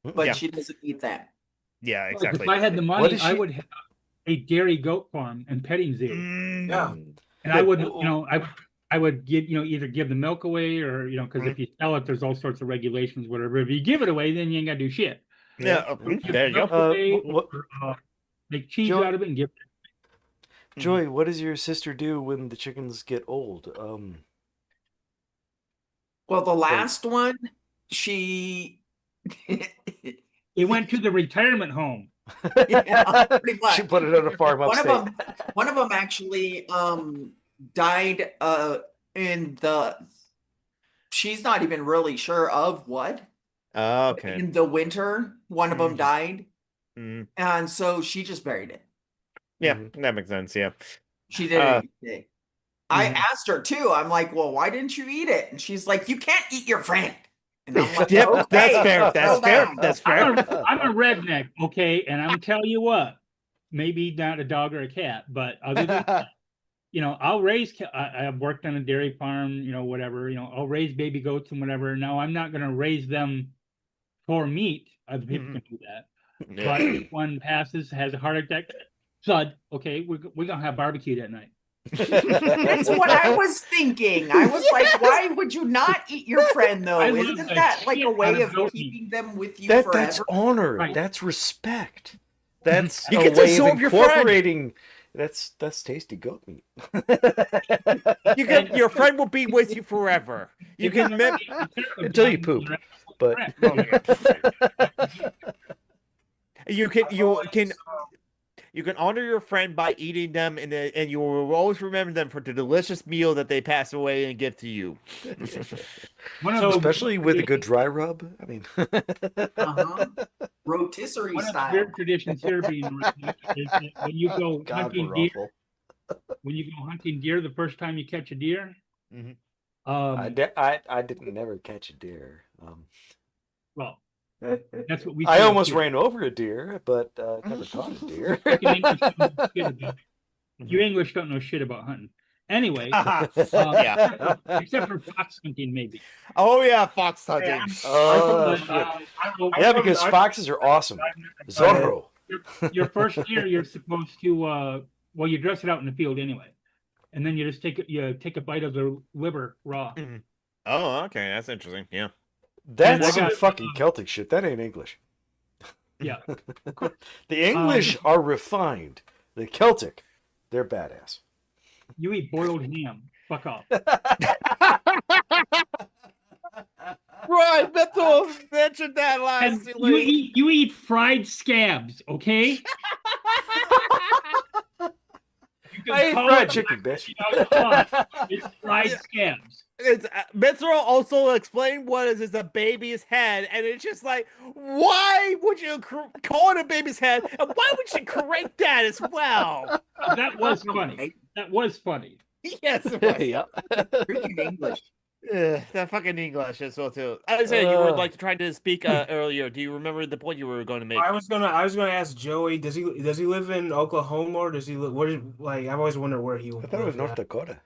but Yeah. she doesn't eat them. Yeah, Like, exactly. If I had the What money, is I she- would have a dairy goat farm and petting zoo. Yeah. And I would, I would give, either give the milk away or, because if you sell it, there's all sorts of regulations, whatever. If you give it away, then you ain't got to do shit. Yeah. Give There the you go. milk away what- or, make cheese Joe- out of it and give it. Joy, what does your sister do when the chickens get old? Well, the last one, she. It went to the retirement home. Yeah, pretty much. She put it on a farm one upstate. one of them actually died in the. She's not even really sure of what. Okay. In the winter, one of them Mhm. died, Mhm. and so she just buried it. Yeah, Mhm. that makes sense. Yeah. She did Uh, it. I Mhm. asked her too. I'm like, well, why didn't you eat it? And she's like, you can't eat your friend. And I'm like, Yep, okay, that's fair. That's settle fair. down. That's fair. I'm a redneck, okay? And I'm telling you what, maybe not a dog or a cat, but other than that, I'll raise. I've worked on a dairy farm, whatever. I'll raise baby goats and whatever. Now I'm not going to raise them for meat. Other people can do that. But if one passes, has a heart attack, thud. Okay, we're gonna have barbecue that night. That's what I was thinking. I was like, why would you not eat your friend though? I love Isn't the that like shit a out way of of goat keeping them with you That's forever? honor. Right. That's respect. That's You a get to way of absorb your friend. incorporating. That's tasty goat meat. Your friend will be with you forever. You can Until you poop. But you can honor your friend by eating them, and you will always remember them for the delicious meal that they pass away and give to you. especially with a good dry rub. I mean, Rotisserie one of the style. weird traditions here being North America is that when you go God, hunting we're deer, awful. when you go hunting deer, the first time you catch a deer, Mhm. I didn't never catch a deer. well, that's what we. I say up almost here. ran over a deer, but never caught a deer. Fucking English don't know shit about- You English don't know shit about hunting. Anyway, Yeah. except for fox hunting, maybe. Oh yeah, fox hunting. Oh, But, shit. Yeah, because foxes are awesome. Zorro. Your first deer, you're supposed to well, you dress it out in the field anyway, and then you just take a bite of the liver raw. Oh, okay, that's interesting. Yeah. That's I some got, fucking Celtic shit. That ain't English. Yeah. The English are refined. The Celtic, they're badass. You eat boiled ham. Fuck off. Right, Bethel mentioned that And last you eat fried scabs, okay? You can I ate call fried it chicken, bitch. It's fried scabs. It's Mitsuru also explained what is a baby's head, and it's just like, why would you call it a baby's head, and why would you correct that as well? That was funny. That was funny. Yes, it was. Yeah. Freaking English. That fucking English as well too. I said you were like trying to speak earlier. Do you remember the point you were going to make? I was gonna ask Joey. Does he live in Oklahoma or does he live? I've always wondered where he. I thought it was North Dakota.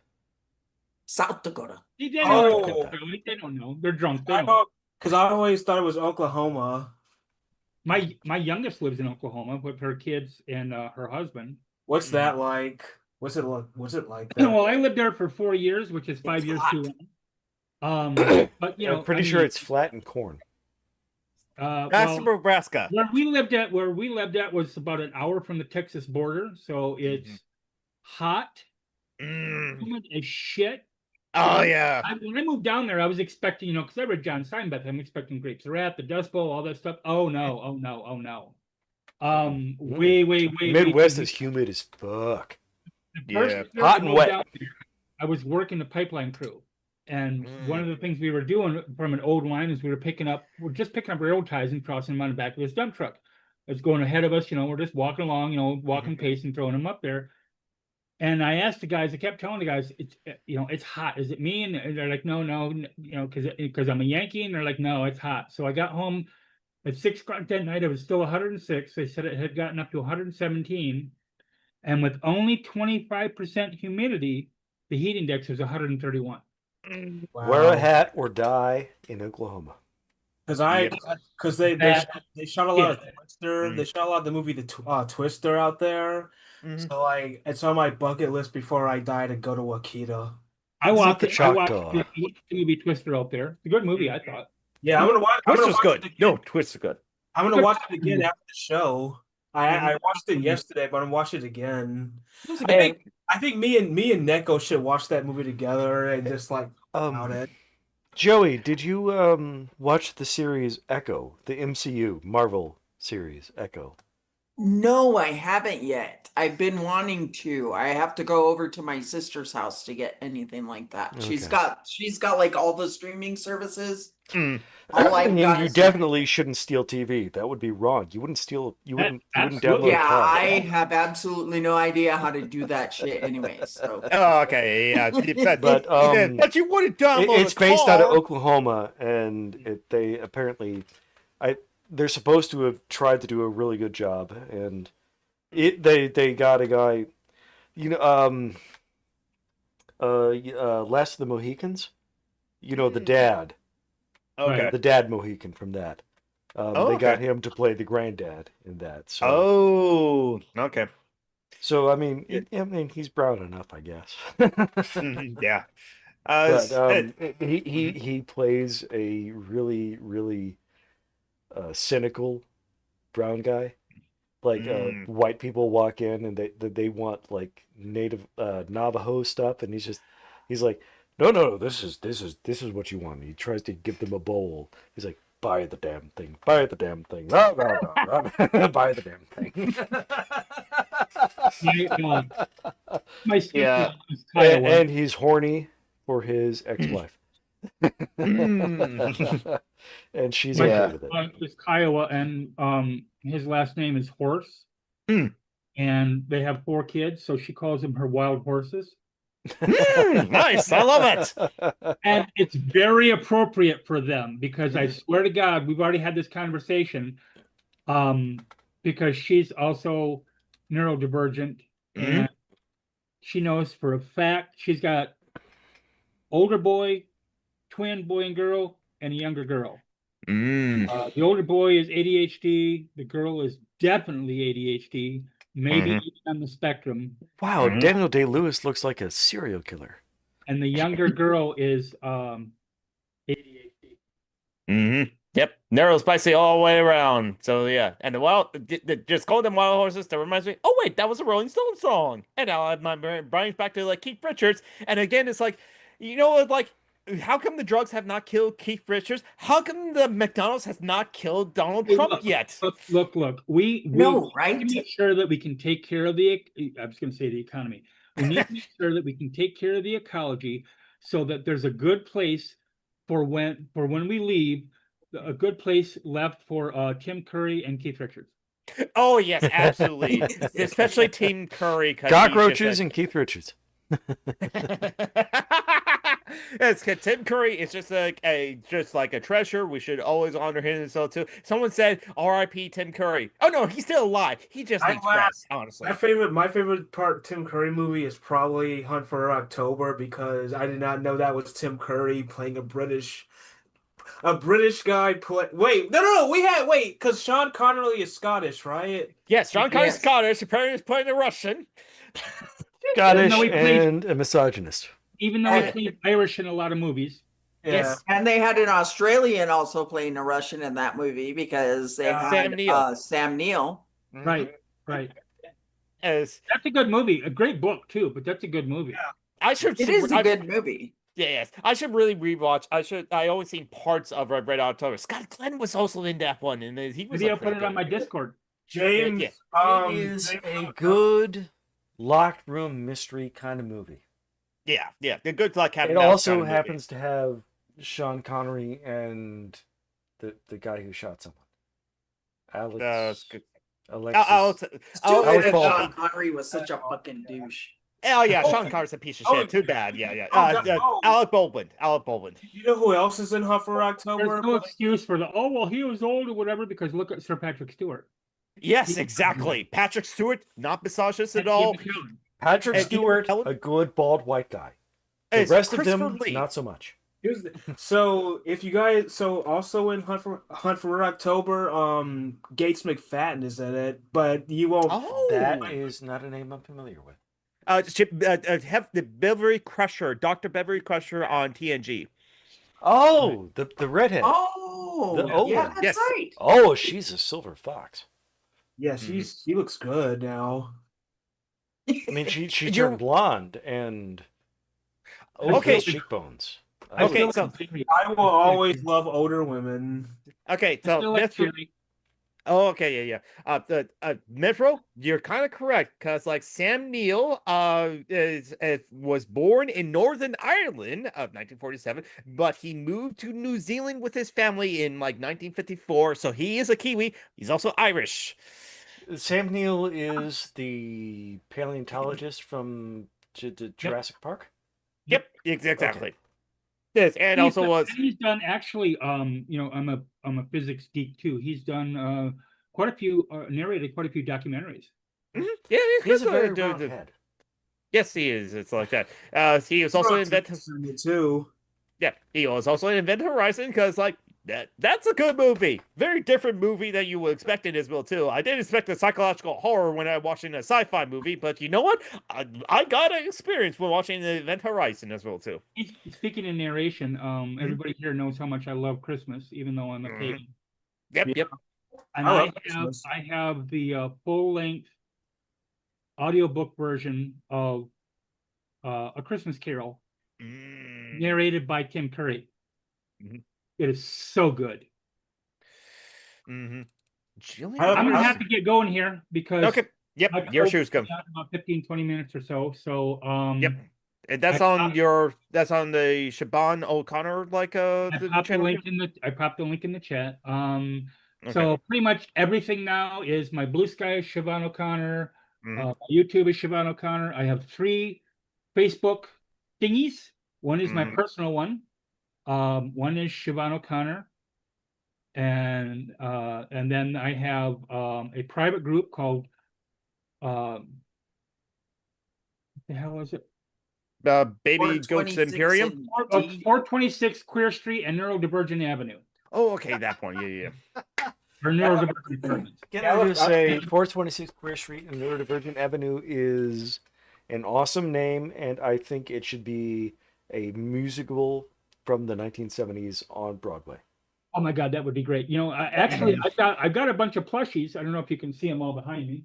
South Dakota. They don't know. Oh. They don't know. They're drunk. They don't know. Because I always thought it was Oklahoma. My youngest lives in Oklahoma with her kids and her husband. What's that like? What's it like? There? Well, I lived there for 4 years, which is 5 It's years hot. too long. But I'm pretty sure it's flat and corn. That's Nebraska. Where we lived at was about an hour from the Texas border, so it's hot, humid as shit. Oh yeah. When I moved down there, I was expecting, because I read John Steinbeck, I'm expecting grapes of wrath, the Dust Bowl, all that stuff. Oh no, oh no, oh no. Way. Midwest is humid as fuck. The first year Hot I and moved wet. down there, I was working the pipeline crew. And one of the things we were doing from an old line is we're just picking up railroad ties and crossing them on the back of this dump truck. It's going ahead of us, we're just walking along, walking pace and throwing them up there. And I asked the guys, I kept telling the guys, it's hot. Is it me? And they're like, no, because I'm a Yankee. And they're like, no, it's hot. So I got home at 6 o'clock that night. It was still 106. They said it had gotten up to 117. And with only 25% humidity, the heat index was 131. Wow. Wear a hat or die in Oklahoma. Because they shot a lot of Twister. They shot a lot of the movie Twister out there. So it's on my bucket list before I die to go to Wakita. I watched Choctaw. the movie Twister out there. It's a good movie, I thought. Yeah, I'm gonna watch. Twister's good. No, Twister's good. I'm gonna watch it again after the show. I watched it yesterday, but I'm gonna watch it again. I think me and Neko should watch that movie together and just about it. Joey, did you watch the series Echo, the MCU Marvel series Echo? No, I haven't yet. I've been wanting to. I have to go over to my sister's house to get anything like that. Okay. She's got like all the streaming services. All I've got You is- definitely shouldn't steal TV. That would be wrong. You wouldn't steal. You wouldn't download. Yeah, a car. I have absolutely no idea how to do that shit anyway. So Oh, okay, yeah. But you wouldn't download. It's based out of Oklahoma, and they apparently, they're supposed to have tried to do a really good job, and they got a guy, Last of the Mohicans. You know, the dad. Okay. The dad Mohican from that. They got him to play the granddad in that. So. Oh, okay. So I mean, he's brown enough, I guess. Yeah. But he plays a really really cynical brown guy. Like white people walk in and they want like native Navajo stuff, and he's like, no, this is what you want. And he tries to give them a bowl. He's like, buy the damn thing, buy the damn thing, no, buy the damn thing. My sister Yeah. is Kiowa. And he's horny for his ex-wife. And she's okay with it. Is Kiowa, and his last name is Horse. And they have 4 kids, so she calls them her wild horses. Nice, I love it. And it's very appropriate for them, because I swear to God, we've already had this conversation. Because she's also neurodivergent, and she knows for a fact she's got older boy, twin boy and girl, and a younger girl. The older boy is ADHD. The girl is definitely ADHD, maybe even on the spectrum. Wow, Daniel Day-Lewis looks like a serial killer. And the younger girl is ADHD. Yep, narrow, spicy all the way around. So yeah, and just call them wild horses. That reminds me. Oh wait, that was a Rolling Stone song. And now I have my brains back to like Keith Richards. And again, it's like, you know, like, how come the drugs have not killed Keith Richards? How come the McDonald's has not killed Donald Trump yet? Look. We right? need to make sure that we can take care of the. I was going to say the economy. We need to make sure that we can take care of the ecology, so that there's a good place for when we leave. A good place left for Tim Curry and Keith Richards. Oh yes, absolutely. Especially Tim Curry. Cockroaches and Keith Richards. It's Tim Curry is just like a treasure. We should always honor him and so too. Someone said R.I.P. Tim Curry. Oh no, he's still alive. He just needs rest, honestly. My favorite part Tim Curry movie is probably Hunt for October, because I did not know that was Tim Curry playing a British guy because Sean Connery is Scottish, right? Yes, Sean Connery's Scottish. Apparently, he's playing a Russian. Scottish and a misogynist. Even though he played Irish in a lot of movies. Yeah. Yes, and they had an Australian also playing a Russian in that movie, because they had Sam Neill. Right. As That's a good movie. A great book too, but that's a good movie. I should. It is a good movie. Yes, I should really rewatch. I only seen parts of Red October. Scott Glenn was also in that one, and he was. Maybe I'll put it on my Discord. James, it is a good locked room mystery kind of movie. Yeah, the good luck. It also happens to have Sean Connery and the guy who shot someone. Alex Sean Connery was such a fucking douche. Oh yeah, Sean Connery's a piece of shit. Too bad. Yeah. Alec Baldwin. You know who else is in Hunt for October? There's no excuse for he was old or whatever, because look at Sir Patrick Stewart. Yes, exactly. Patrick Stewart, not misogynist at all. Patrick Stewart, a good bald white guy. The rest of them, not so much. Also in Hunt for October, Gates McFadden is in it, but you won't. Oh, that is not a name I'm familiar with. Have the Beverly Crusher, Dr. Beverly Crusher on TNG. Oh, the redhead. Oh, yeah, that's right. Oh, she's a silver fox. Yeah, she looks good now. I mean, she turned blonde and cheekbones. Okay, so I will always love older women. Okay, so okay, Metro, you're kind of correct, because like Sam Neill was born in Northern Ireland of 1947, but he moved to New Zealand with his family in like 1954, so he is a Kiwi. He's also Irish. Sam Neill is the paleontologist from Jurassic Park? Yep, exactly. Okay. Yes, and he's done actually. I'm a physics geek too. He's done quite a few narrated quite a few documentaries. Mm-hmm. Yeah, he's a very round head. Yes, he is. It's like that. He was also in Event. too. Yeah, he was also in Event Horizon because like that's a good movie. Very different movie than you would expect in Israel too. I didn't expect a psychological horror when I was watching a sci-fi movie, but you know what? I got an experience when watching the Event Horizon as well too. Speaking in narration, everybody here knows how much I love Christmas, even though I'm a pagan. Yep. And I I love have Christmas. I have the full-length audiobook version of A Christmas Carol, narrated by Tim Curry. Mhm. It is so good. Mm-hmm. I'm gonna have to get going here because Okay. Yep. my Your coach shoes come. will be out in about 15, 20 minutes or so. So Yep. And that's I on your the Shaban O'Connor like I the popped the channel. link in the I popped the link in the chat. Okay. So pretty much everything now is my Blue Sky is Siobhan O'Connor, Mhm. my YouTube is Siobhan O'Connor. I have 3 Facebook thingies. One is my Mhm. personal one. One is Siobhan O'Connor, and then I have a private group called what the hell is it? Baby Goats 426 Imperium. and Oh, D. 426 Queer Street and Neurodivergent Avenue. Oh, okay, that one. Yeah. Or neurodivergent apartments. Can I just say 426 Queer Street and Neurodivergent Avenue is an awesome name, and I think it should be a musical from the 1970s on Broadway. Oh my God, that would be great. You know, actually, I've got a bunch of plushies. I don't know if you can see them all behind me.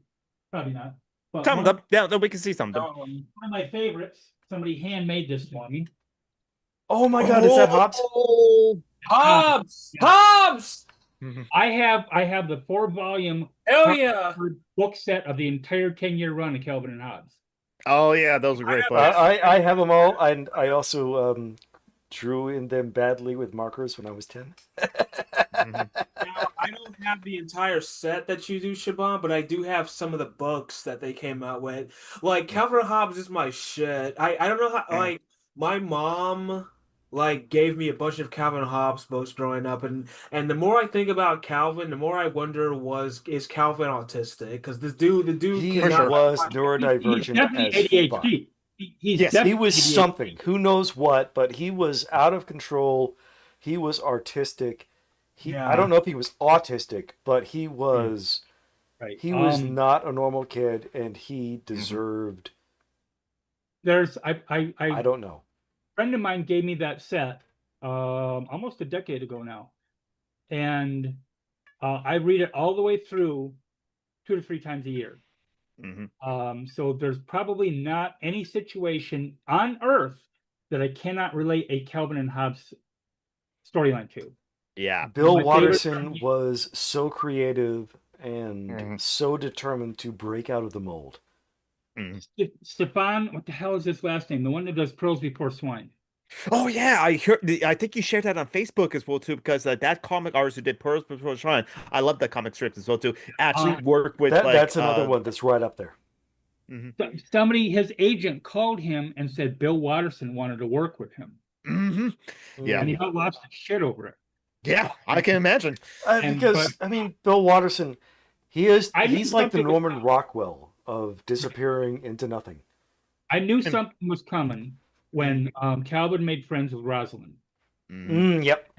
Probably not. But Some of them. Yeah, we can see some of them. one of my favorites. Somebody handmade this for me. Oh my God, is that Hobbs? Oh, Hobbs! Yeah. Hobbs! I have the 4-volume Hell yeah! book set of the entire 10-year run of Calvin and Hobbes. Oh yeah, those are great I books. I have them all, and I also drew in them badly with markers when I was 10. Now, I don't have the entire set that you do, Shaban, but I do have some of the books that they came out with. Like Calvin Hobbes is my shit. I don't know how like my mom like gave me a bunch of Calvin Hobbes books growing up, and the more I think about Calvin, the more I wonder is Calvin autistic? Because the dude He cannot was He's neurodivergent definitely as fuck. ADHD. He's Yes, He definitely was ADHD. something. Who knows what, but he was out of control. He was artistic. I don't know if he was autistic, but he was Right. he was not a normal kid, and he deserved. There's I don't know. a friend of mine gave me that set almost a decade ago now, and I read it all the way through 2 to 3 times a year. So there's probably not any situation on earth that I cannot relate a Calvin and Hobbes storyline to. Yeah. Bill My favorite Watterson thing- was so creative and so determined to break out of the mold. Stefan, what the hell is his last name? The one that does Pearls Before Swine. Oh yeah, I think you shared that on Facebook as well too, because that comic artist who did Pearls Before Swine, I love that comic strip as well too. Actually worked with That's another one that's right up there. Somebody, his agent called him and said Bill Watterson wanted to work with him. Yeah. And he got lost in shit over it. Yeah, I can imagine. I mean, Bill Watterson, he's like the something was Norman Rockwell of disappearing into nothing. I knew something was coming when Calvin made friends with Rosalind. Yep.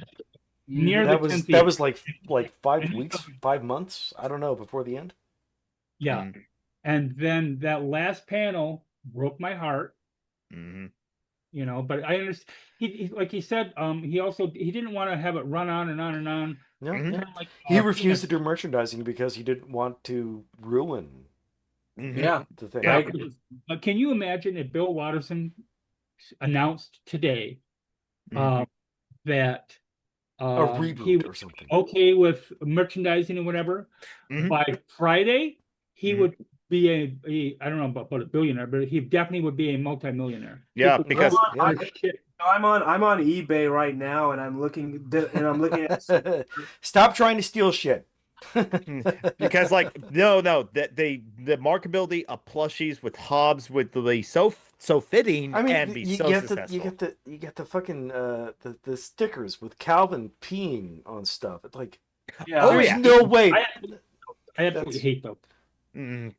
Near that the was 10th that year. was like 5 weeks, 5 months. I don't know, before the end. Yeah. And then that last panel broke my heart. You know, but I understand. He like he said, he didn't want to have it run on and on and on. No, Kinda like, he refused to do merchandising because he didn't want to ruin Yeah. the thing. Yeah, but can you imagine if Bill Watterson announced today that A reboot he or was something. okay with merchandising and whatever? By Friday, he would be a I don't know about a billionaire, but he definitely would be a multimillionaire. Yeah, People because would shit. I'm on eBay right now, and I'm looking at. Stop trying to steal shit. because like that the marketability of plushies with Hobbs would be so fitting and be so successful. You get the fucking the stickers with Calvin peeing on stuff. It's like Yeah. there's no way. I absolutely hate those.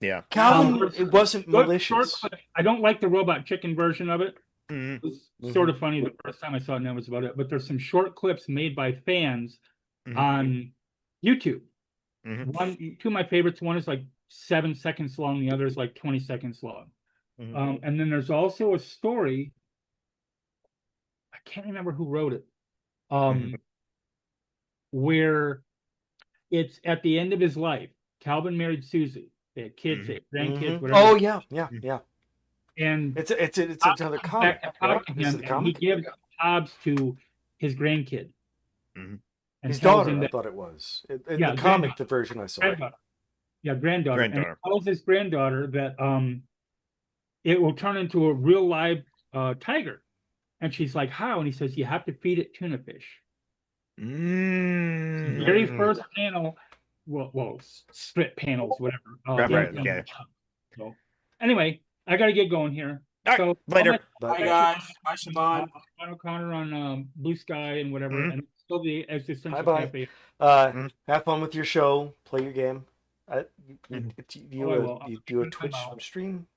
Yeah. Calvin, there's- it wasn't Short malicious. clip. I don't like the Robot Chicken version of it. Mhm. It was sort of funny the first time I saw it, and that was about it. But there's some short clips made by fans Mhm. on YouTube. Mhm. Two of my favorites. One is like 7 seconds long. The other is like 20 seconds long. Mhm. And then there's also a story. I can't remember who wrote it. Where it's at the end of his life. Calvin married Susie. They had kids, they had grandkids, whatever. Oh yeah, yeah, yeah. And It's another comes comic, back to right? talk to This is him, a and he comic. gives jobs to his grandkid. Mhm. And His tells daughter, him I that thought it was. In Yeah, the comic, granddaughter. the version I saw. granddaughter. Yeah, granddaughter. And he Granddaughter. tells his granddaughter that it will turn into a real live tiger. And she's like, how? And he says, you have to feed it tuna fish. Mm. Very first panel, well, strip panels, whatever. Right, yeah. okay. So anyway, I gotta get going here. All right, So later. Bye, guys. Bye, Siobhan. John O'Connor on Blue Sky and whatever, Mhm. and still the Existential Bye-bye. Cafe. Have fun with your show. Play your game. Mhm. Oh, I will. You do a I'm Twitch out. stream?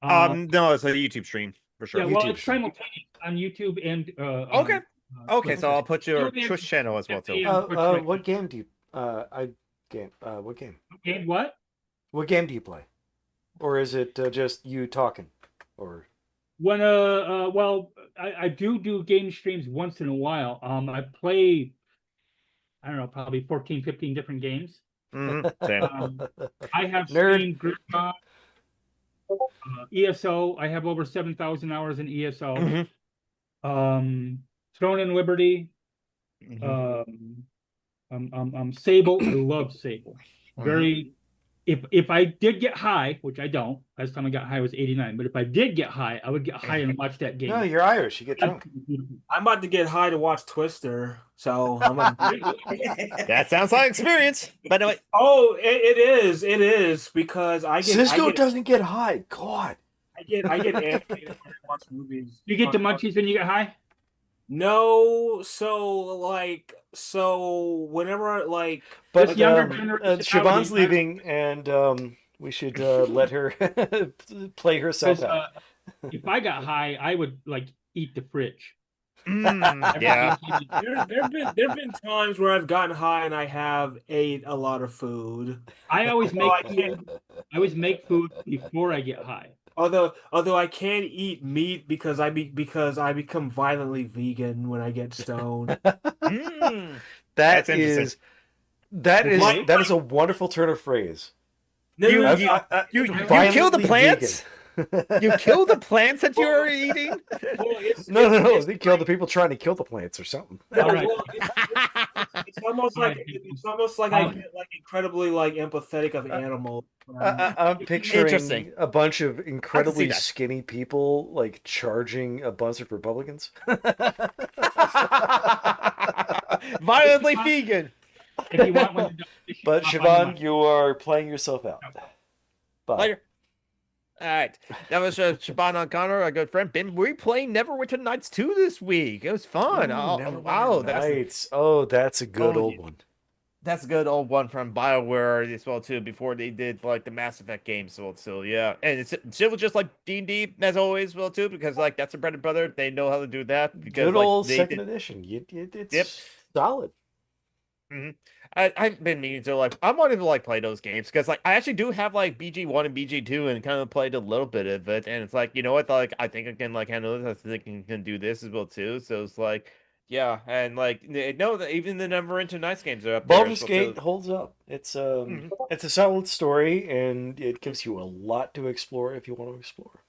No, it's a YouTube stream for sure. Yeah, well, YouTube it's stream. simultaneous on YouTube and Okay. Okay, Twitch. so I'll put your Still the Twitch channel as well too. Yeah, Twitch right What now. game do you? What game? And what? What game do you play? Or is it just you talking? Or When well, I do game streams once in a while. I play, I don't know, probably 14, 15 different games. Same. I have Nerd. streamed Gridbot, ESO. I have over 7,000 hours in ESO. Throne and Liberty. Sable. I love Sable. Very. If I did get high, which I don't, last time I got high was 89. But if I did get high, I would get high and watch that game. no, you're Irish. You get drunk. I'm about to get high to watch Twister, so I'm gonna. That sounds like experience. But anyway, Oh, it is because Cisco doesn't get high. God. I get animated when I watch movies. You get the munchies when you get high? No, whenever But This younger generation Siobhan's nowadays- leaving, and we should let her play herself 'Cause, out. if I got high, I would like eat the fridge. yeah. there've been times where I've gotten high and I have ate a lot of food. I always Although make food before I get high. Although I can't eat meat because I become violently vegan when I get stoned. That's interesting. That is a wonderful turn of phrase. You Violently kill the plants? vegan. You kill the plants that you're eating? No. They kill the people trying to kill the plants or something. All right. It's almost like I get like incredibly like empathetic of animals. I'm picturing Interesting. a bunch of incredibly that. skinny people like charging a bunch of Republicans. Violently vegan. If you want one, But Siobhan, you are playing yourself out. Bye. Later. All right. That was Siobhan O'Connor, a good friend. Been we playing Neverwinter Nights 2 this week. It was fun. Wow. That's a good old one. That's a good old one from BioWare as well too. Before they did like the Mass Effect games, so yeah, and it's still just like D&D as always, well too, because like that's a bread and butter. They know how to do that. Because, Good like, old they second did- edition. It's Yep. solid. I've been meaning to like I wanted to like play those games because like I actually do have like BG1 and BG2 and kind of played a little bit of it, and it's like, you know what, like I think I can like handle this. I think I can do this as well too. So it's like, yeah, and like no, even the Neverwinter Nights games are up there. Baldur's as well, Gate too. holds up. It's a solid story, and it gives you a lot to explore if you want to explore.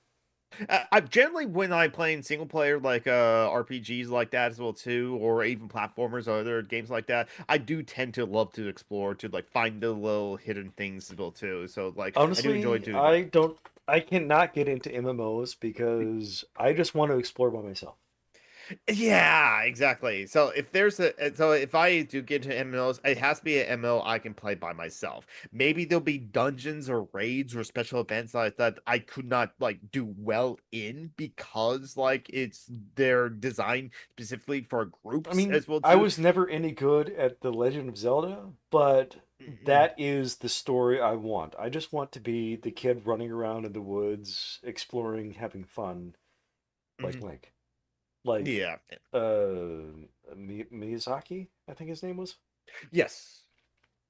I generally when I'm playing single player like RPGs like that as well too, or even platformers or other games like that, I do tend to love to explore, to like find the little hidden things as well too. So like Honestly, I do enjoy doing that. I cannot get into MMOs because I just want to explore by myself. Yeah, exactly. So if I do get into MMOs, it has to be an MMO I can play by myself. Maybe there'll be dungeons or raids or special events like that I could not like do well in because like they're designed specifically for groups I mean, as well I too. was never any good at The Legend of Zelda, but that is the story I want. I just want to be the kid running around in the woods, exploring, having fun, like Link. Like Yeah. Miyazaki, I think his name was. Yes.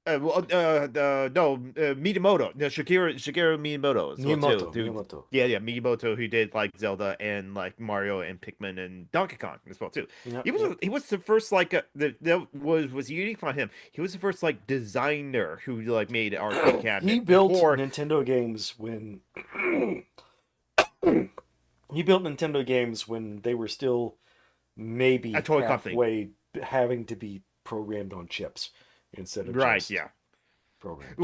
No, Miyamoto. No, Shigeru Miyamoto as well too. Miyamoto. Yeah, Miyamoto, who did like Zelda and like Mario and Pikmin and Donkey Kong as well too. Yep, He was the first like that was unique for him. He was the first like designer who like made arcade cabinet. He built before... Nintendo games when he built Nintendo games when they were still maybe a toy company, halfway having to be programmed on chips instead of right. just Yeah. programmed.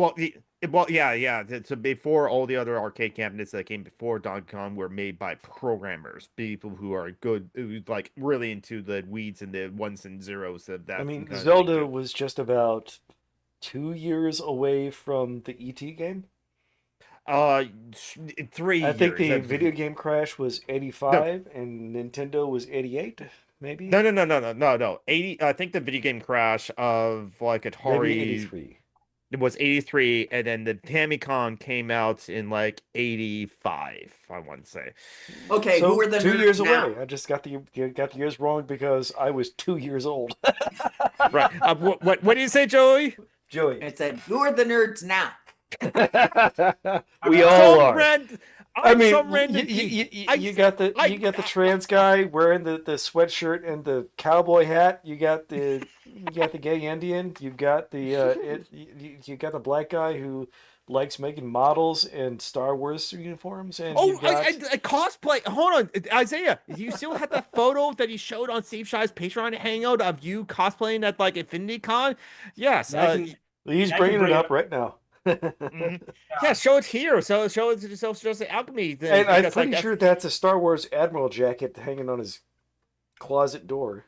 Yeah. So before all the other arcade cabinets that came before Donkey Kong were made by programmers, people who are good, who like really into the weeds and the ones and zeros of that. I mean, kind of Zelda thing. was just about 2 years away from the ET game. 3 I think the years. video game crash was 85 and Nintendo was 88, maybe? No. 80. I think the video game crash of like Maybe Atari 83. it was 83, and then the Famicom came out in like 85. I want to say. Okay, So who are the 2 nerds years now? away. I just got the years wrong because I was 2 years old. Right. What do you say, Joey? Joey. I said, who are the nerds now? We all Some are. I'm mean, some random you got the trans guy wearing the sweatshirt and the cowboy hat. You got the gay Indian. You got the you got the black guy who likes making models and Star Wars uniforms. And Oh, you got... I cosplay. Hold on, Isaiah. Do you still have that photo that you showed on Steve Shy's Patreon hangout of you cosplaying at like Infinity Con? Yes. He's bringing it up right now. Yeah, show it here. So show it the Alchemy thing. And I'm pretty sure that's a Star Wars Admiral jacket hanging on his closet door.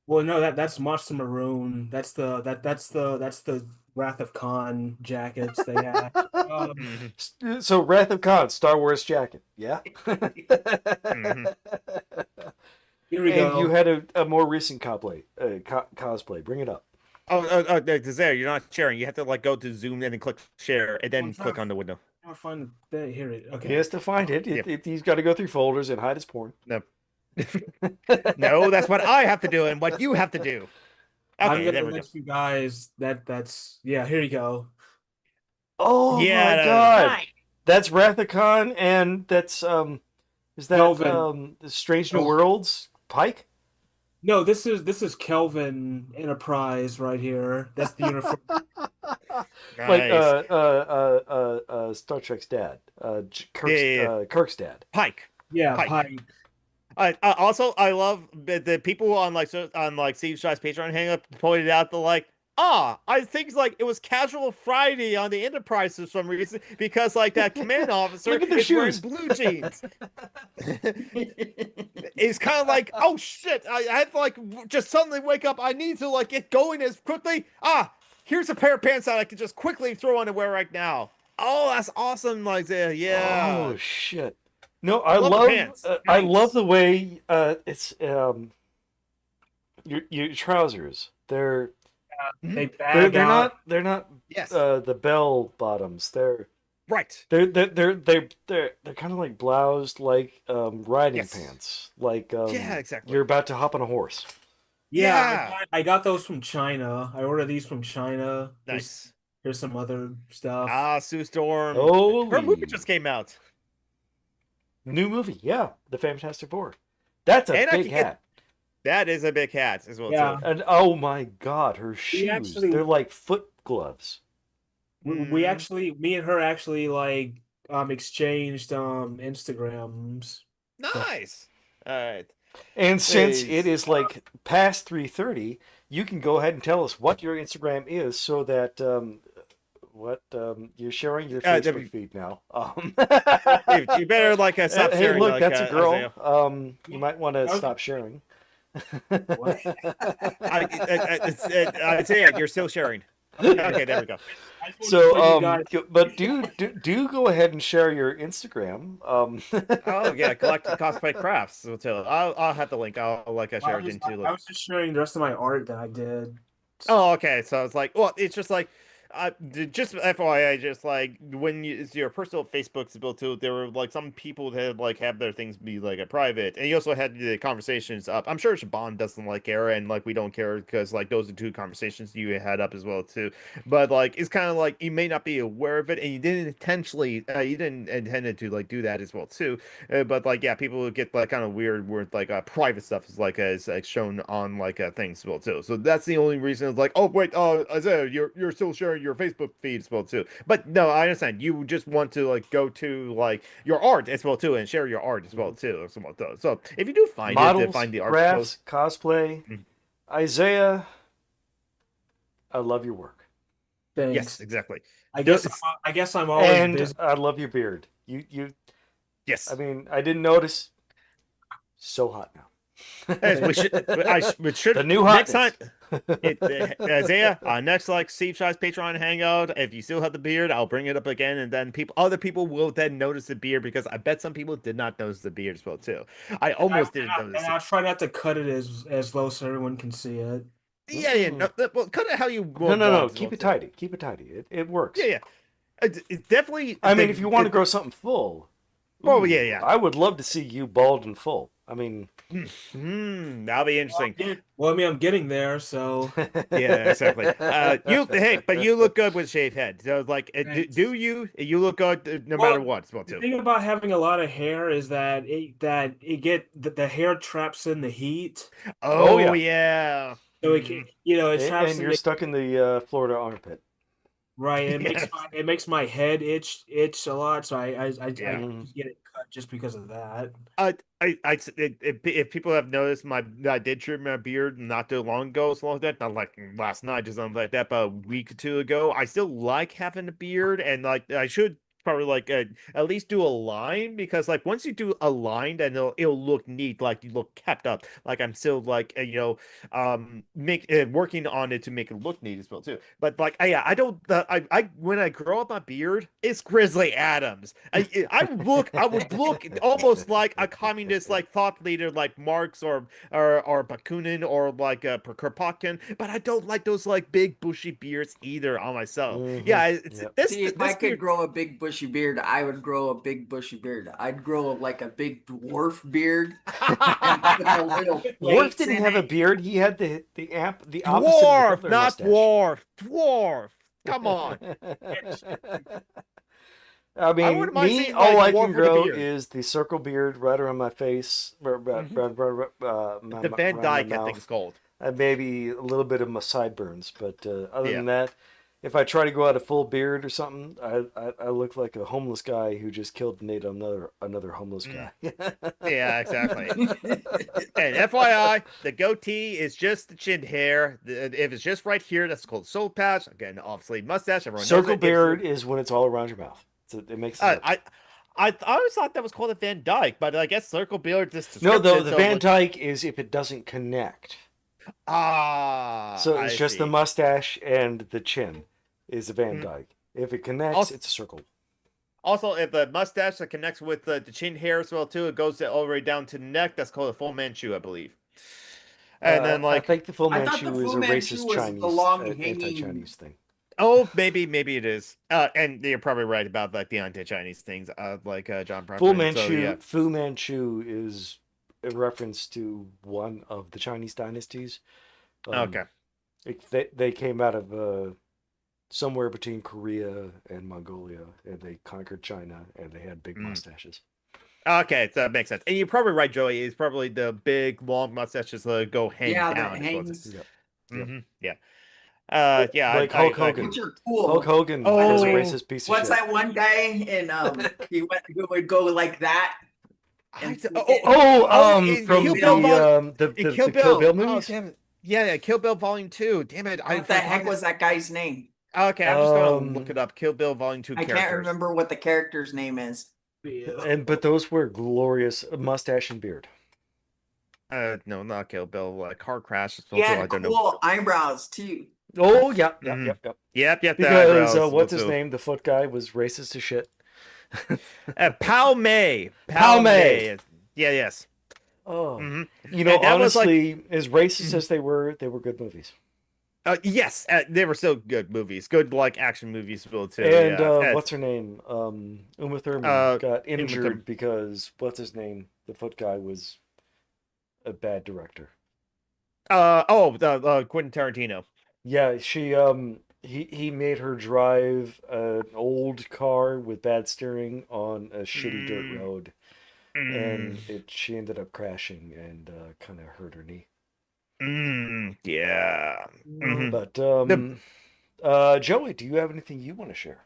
Well, no, that's Monster Maroon. That's the Wrath of Khan jackets they had. So Wrath of Khan, Star Wars jacket, yeah. Here we go. And you had a more recent cosplay. Bring it up. There, you're not sharing. You have to like go to Zoom and then click share and then click on the window. I'll find the here it. Okay. He has to find it. He's got to go through folders and hide his porn. No. No, that's what I have to do and what you have to do. Okay, I'm there gonna we go. let you guys that's yeah, here you go. Oh Yeah, my god. Right. That's Wrath of Khan, and that's is that Kelvin. Strange New Worlds Pike? No, this is Kelvin Enterprise right here. That's the uniform. Nice. Like Star Trek's dad, Kirk's dad. Pike. Yeah, Pike. Pike. Also, I love the people on like Steve Shy's Patreon hangout pointed out I think like it was casual Friday on the Enterprise for some reason because like that command officer Look at the is wearing shoes. blue jeans. It's kind of like, oh shit! I had to like just suddenly wake up. I need to like get going as quickly. Here's a pair of pants that I can just quickly throw on and wear right now. Oh, that's awesome! Like, yeah. Oh shit! No, I Love the love. pants. I Nice. love the way it's your trousers. They're they're not Yes. the bell bottoms. They're Right. they're kind of like bloused like riding Yes. pants. Like Yeah, exactly. you're about to hop on a horse. Yeah, I got those from China. I ordered these from China. Nice. Here's some other stuff. Sue Storm. Oh, Her movie just came out. new movie. Yeah, The Fantastic Four. That's a And I big can get- hat. That is a big hat as well Yeah. too. And oh my god, her shoes. actually- They're like foot gloves. We actually, me and her actually like exchanged Instagrams. Nice. All right. And since Jeez. it is like past 3:30, you can go ahead and tell us what your Instagram is so that you're sharing your Facebook feed now. You better like stop Hey, sharing. look, like, that's a girl. Isaiah. You might want to stop sharing. Isaiah, you're still sharing. Okay, there we go. So, guys- but do go ahead and share your Instagram. Oh yeah, collect cosplay crafts. So I'll have the link. I'll share it into. I was just sharing the rest of my art that I did Oh, okay. So it's like, well, it's just like, just FYI, just like when it's your personal Facebook's built to, there were like some people that like have their things be like a private, and you also had the conversations up. I'm sure Shaban doesn't like care, and like we don't care because like those are two conversations you had up as well too. But like it's kind of like you may not be aware of it, and you didn't intentionally, you didn't intend to like do that as well too. But like yeah, people would get like kind of weird with like private stuff is like shown on like things as well too. So that's the only reason it's like, oh wait, Isaiah, you're still sharing your Facebook feed as well too. But no, I understand. You just want to like go to like your art as well too and share your art as well too. So if you do find Models, find the art crafts, cosplay. Mhm. Isaiah, I love your work. Thanks. Yes, exactly. I guess I'm always And busy. I love your beard. You Yes. I mean, I didn't notice. So hot now. As we should The new next hotness. time. Isaiah, next like Steve Shy's Patreon hangout. If you still have the beard, I'll bring it up again, and then other people will then notice the beard because I bet some people did not notice the beard as well too. I almost didn't notice And I'll try not to cut it as low so everyone can see it. Yeah, no, well, cut it how you No, want. keep it tidy. Keep it tidy. It works. Yeah. It's definitely. I mean, if you want to grow something full. Oh, yeah. I would love to see you bald and full. I mean, that'll be interesting. Well, I mean, I'm getting there, so Yeah, exactly. But you look good with shaved head. So, like, do you? You look good no matter what. As well, the too. thing about having a lot of hair is that the hair traps in the heat. Oh yeah. yeah. So it traps and in you're stuck in the Florida armpit. right. And Yes. it makes my head itch a lot. So I Yeah. just get it cut just because of that. If people have noticed, I did trim my beard not too long ago, so long that not like last night, just something like that, but a week or two ago. I still like having a beard, and like I should probably like at least do a line because like once you do a line, then it'll look neat, like you look kept up. Like I'm still like working on it to make it look neat as well too. But like I don't I when I grow up my beard, it's Grizzly Adams. I would look almost like a communist like thought leader like Marx or Bakunin or like Kropotkin, but I don't like those like big bushy beards either on myself. Yeah, See, if I could grow a big bushy beard, I would grow a big bushy beard. I'd grow like a big dwarf beard. And put a little Dwarf plates didn't in have a it. beard. He had the opposite of the Dwarf, Hitler not mustache. dwarf. Come on. I mean, wouldn't mind me, seeing, all like, I dwarf can with a grow beard. is the circle beard right around my face, The Van around my Dyke, I mouth. think it's called. Maybe a little bit of my sideburns, but other Yeah. than that, if I try to go out a full beard or something, I look like a homeless guy who just killed and ate another homeless guy. Yeah, exactly. And FYI, the goatee is just the chin hair. If it's just right here, that's called soul patch. Again, obviously mustache. Everyone knows Circle it. beard is when it's all around your mouth. It makes it look- I always thought that was called a Van Dyke, but I guess circle beard just No, though, the so Van like- Dyke is if it doesn't connect. So it's I just the see. mustache and the chin is a Van Mhm. Dyke. If it connects, Also- it's a circle. Also, if the mustache that connects with the chin hair as well too, it goes all the way down to the neck. That's called a full Manchu, I believe. And then I like, think the full I thought Manchu the is Fu a Manchu racist was the Chinese, long hanging- anti-Chinese thing. oh, maybe it is. And you're probably right about like the anti-Chinese things, like John Brown. Fu Manchu, So, yeah. Fu Manchu is a reference to one of the Chinese dynasties. Okay. They came out of somewhere between Korea and Mongolia, and they conquered China, and they had big mustaches. Okay, so that makes sense. And you're probably right, Joey. It's probably the big, long mustaches that go hang Yeah, down. that hangs. Yep. Yeah. Yeah. Like Hulk Hogan. Which are cool. Hulk Hogan Oh. was a racist piece of What's shit. that one guy in he would go like that? In from Kill Bill the Kill Kill Bill Oh, movies. damn it. Yeah, Kill Bill Volume 2. Damn it. What the heck was that guy's name? Okay, I'm just gonna look it up. Kill Bill Volume 2 I characters. can't remember what the character's name is. But those were glorious mustache and beard. No, not Kill Bill. Car Crash. He had I don't cool know. eyebrows too. Oh yeah, Mhm. yep. Yep. The Because eyebrows what's his also. name? The foot guy was racist as shit. Pao Mei. Pao Mei. Yeah. Yes. Oh, Mhm. you know, And that was, like- honestly, as racist as they were good movies. Yes, they were so good movies, good like action movies, well too. And Yeah, what's her name? Uma Thurman got Uma injured Thurman. because what's his name? The foot guy was a bad director. The Quentin Tarantino. Yeah, he made her drive an old car with bad steering on a shitty dirt Mm, road, and she ended up crashing and kind of hurt her knee. Yeah. No. But The Joey, do you have anything you want to share?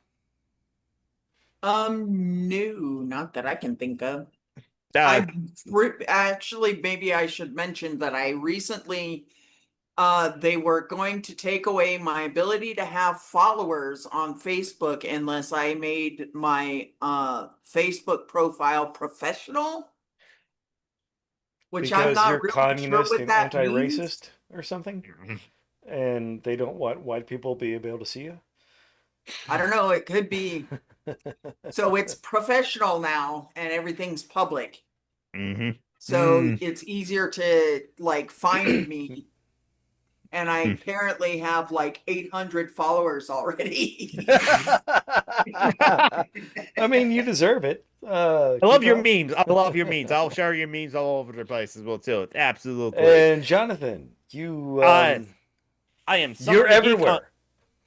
No, not that I can think of. uh, Actually, maybe I should mention that I recently they were going to take away my ability to have followers on Facebook unless I made my Facebook profile professional, which I'm Because not you're really sure communist what and that means. anti-racist or something, and they don't want white people be able to see you? I don't know, it could be. So it's professional now and everything's public. mhm. So it's easier to like find me. And I apparently have like 800 followers already. I mean, you deserve it. I Keep love your up. memes. I love your memes. I'll share your memes all over the place as well too. Absolutely. And Jonathan, I am you're Summer Geek on, everywhere.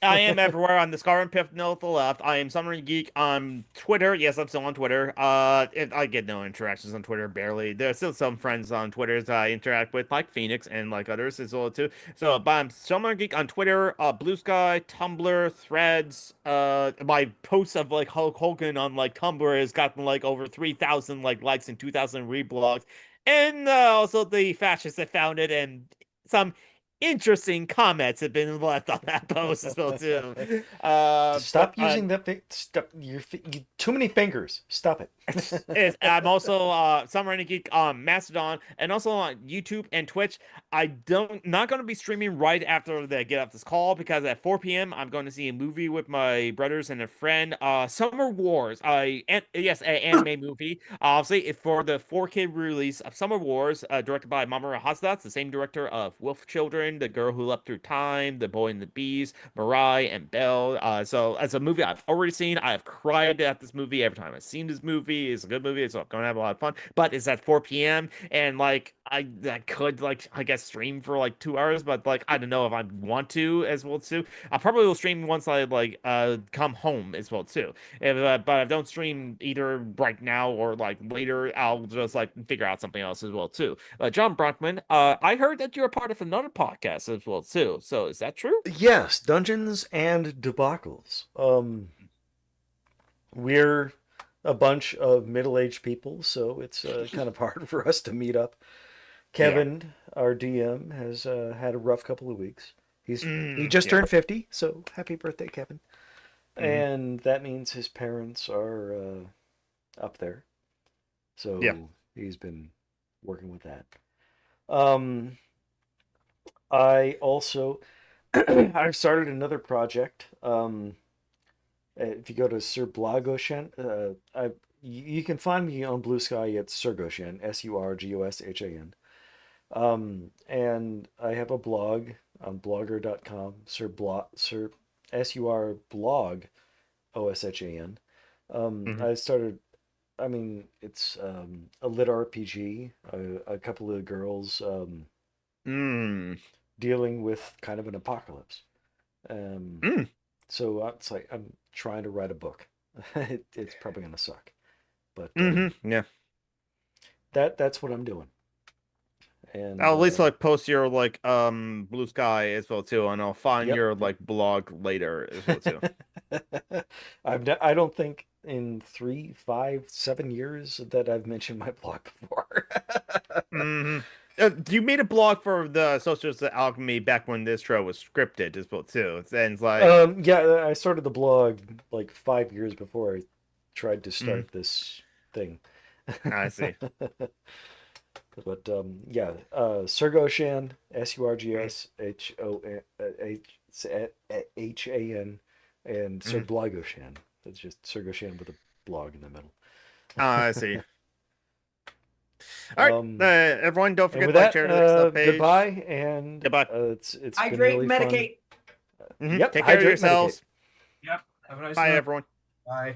I am everywhere on the Scar and Pip note to the left. I am Summer Geek on Twitter. Yes, I'm still on Twitter. I get no interactions on Twitter, barely. There's still some friends on Twitter that I interact with, like Phoenix and like others as well too. So, but I'm Summer Geek on Twitter, Blue Sky, Tumblr, Threads. My posts of like Hulk Hogan on like Tumblr has gotten like over 3,000 like likes and 2,000 reblogs, and also the fascists that found it and some interesting comments have been left on that post as well too. Stop using that. Stop. Too many fingers. Stop it. I'm also Summer Renegade Geek on Mastodon and also on YouTube and Twitch. I don't not going to be streaming right after they get off this call because at 4 p.m. I'm going to see a movie with my brothers and a friend. Summer Wars. Yes, an anime movie. Obviously, for the 4K release of Summer Wars, directed by Mamoru Hosoda. It's the same director of Wolf Children, The Girl Who Leapt Through Time, The Boy and the Beast, Mirai, and Belle. So as a movie I've already seen, I have cried at this movie every time I've seen this movie. It's a good movie, so I'm gonna have a lot of fun. But it's at 4 p.m. and like I could like I guess stream for like 2 hours, but like I don't know if I want to as well too. I probably will stream once I like come home as well too. If but if I don't stream either right now or like later, I'll just like figure out something else as well too. John Brockman, I heard that you're a part of another podcast as well too. So is that true? Yes, Dungeons and Debacles. We're a bunch of middle-aged people, so it's kind of hard for us to meet up. Kevin, our DM, has had a rough couple of weeks. He just turned 50, so happy birthday, Kevin. And that means his parents are up there. So he's been working with that. I also I've started another project. If you go to Sir Blagoshan, you can find me on Blue Sky at Surgoshan, Surgoshan. And I have a blog on blogger.com, Sir blog OSHAN. I started, I mean, it's a lit RPG, a couple of girls dealing with kind of an apocalypse. So it's like I'm trying to write a book. It's probably gonna suck, but that's what I'm doing. And I'll at least like post your like Blue Sky as well too, and I'll find your like blog later as well too. I don't think in 3, 5, 7 years that I've mentioned my blog before. You made a blog for the Socialist Alchemy back when this show was scripted as well too. And like yeah, I started the blog like 5 years before I tried to start this thing. I see. But yeah, Surgoshan, SURGSHOHAN, and Sir Blagoshan. It's just Surgoshan with a blog in the middle. I see. All right, everyone, don't forget to that, share the page. goodbye, and goodbye. It's been Hydrate, really medicate. fun. Mhm. Yep, Take care of hydrate, yourselves. Have a nice Bye, night. everyone. Bye.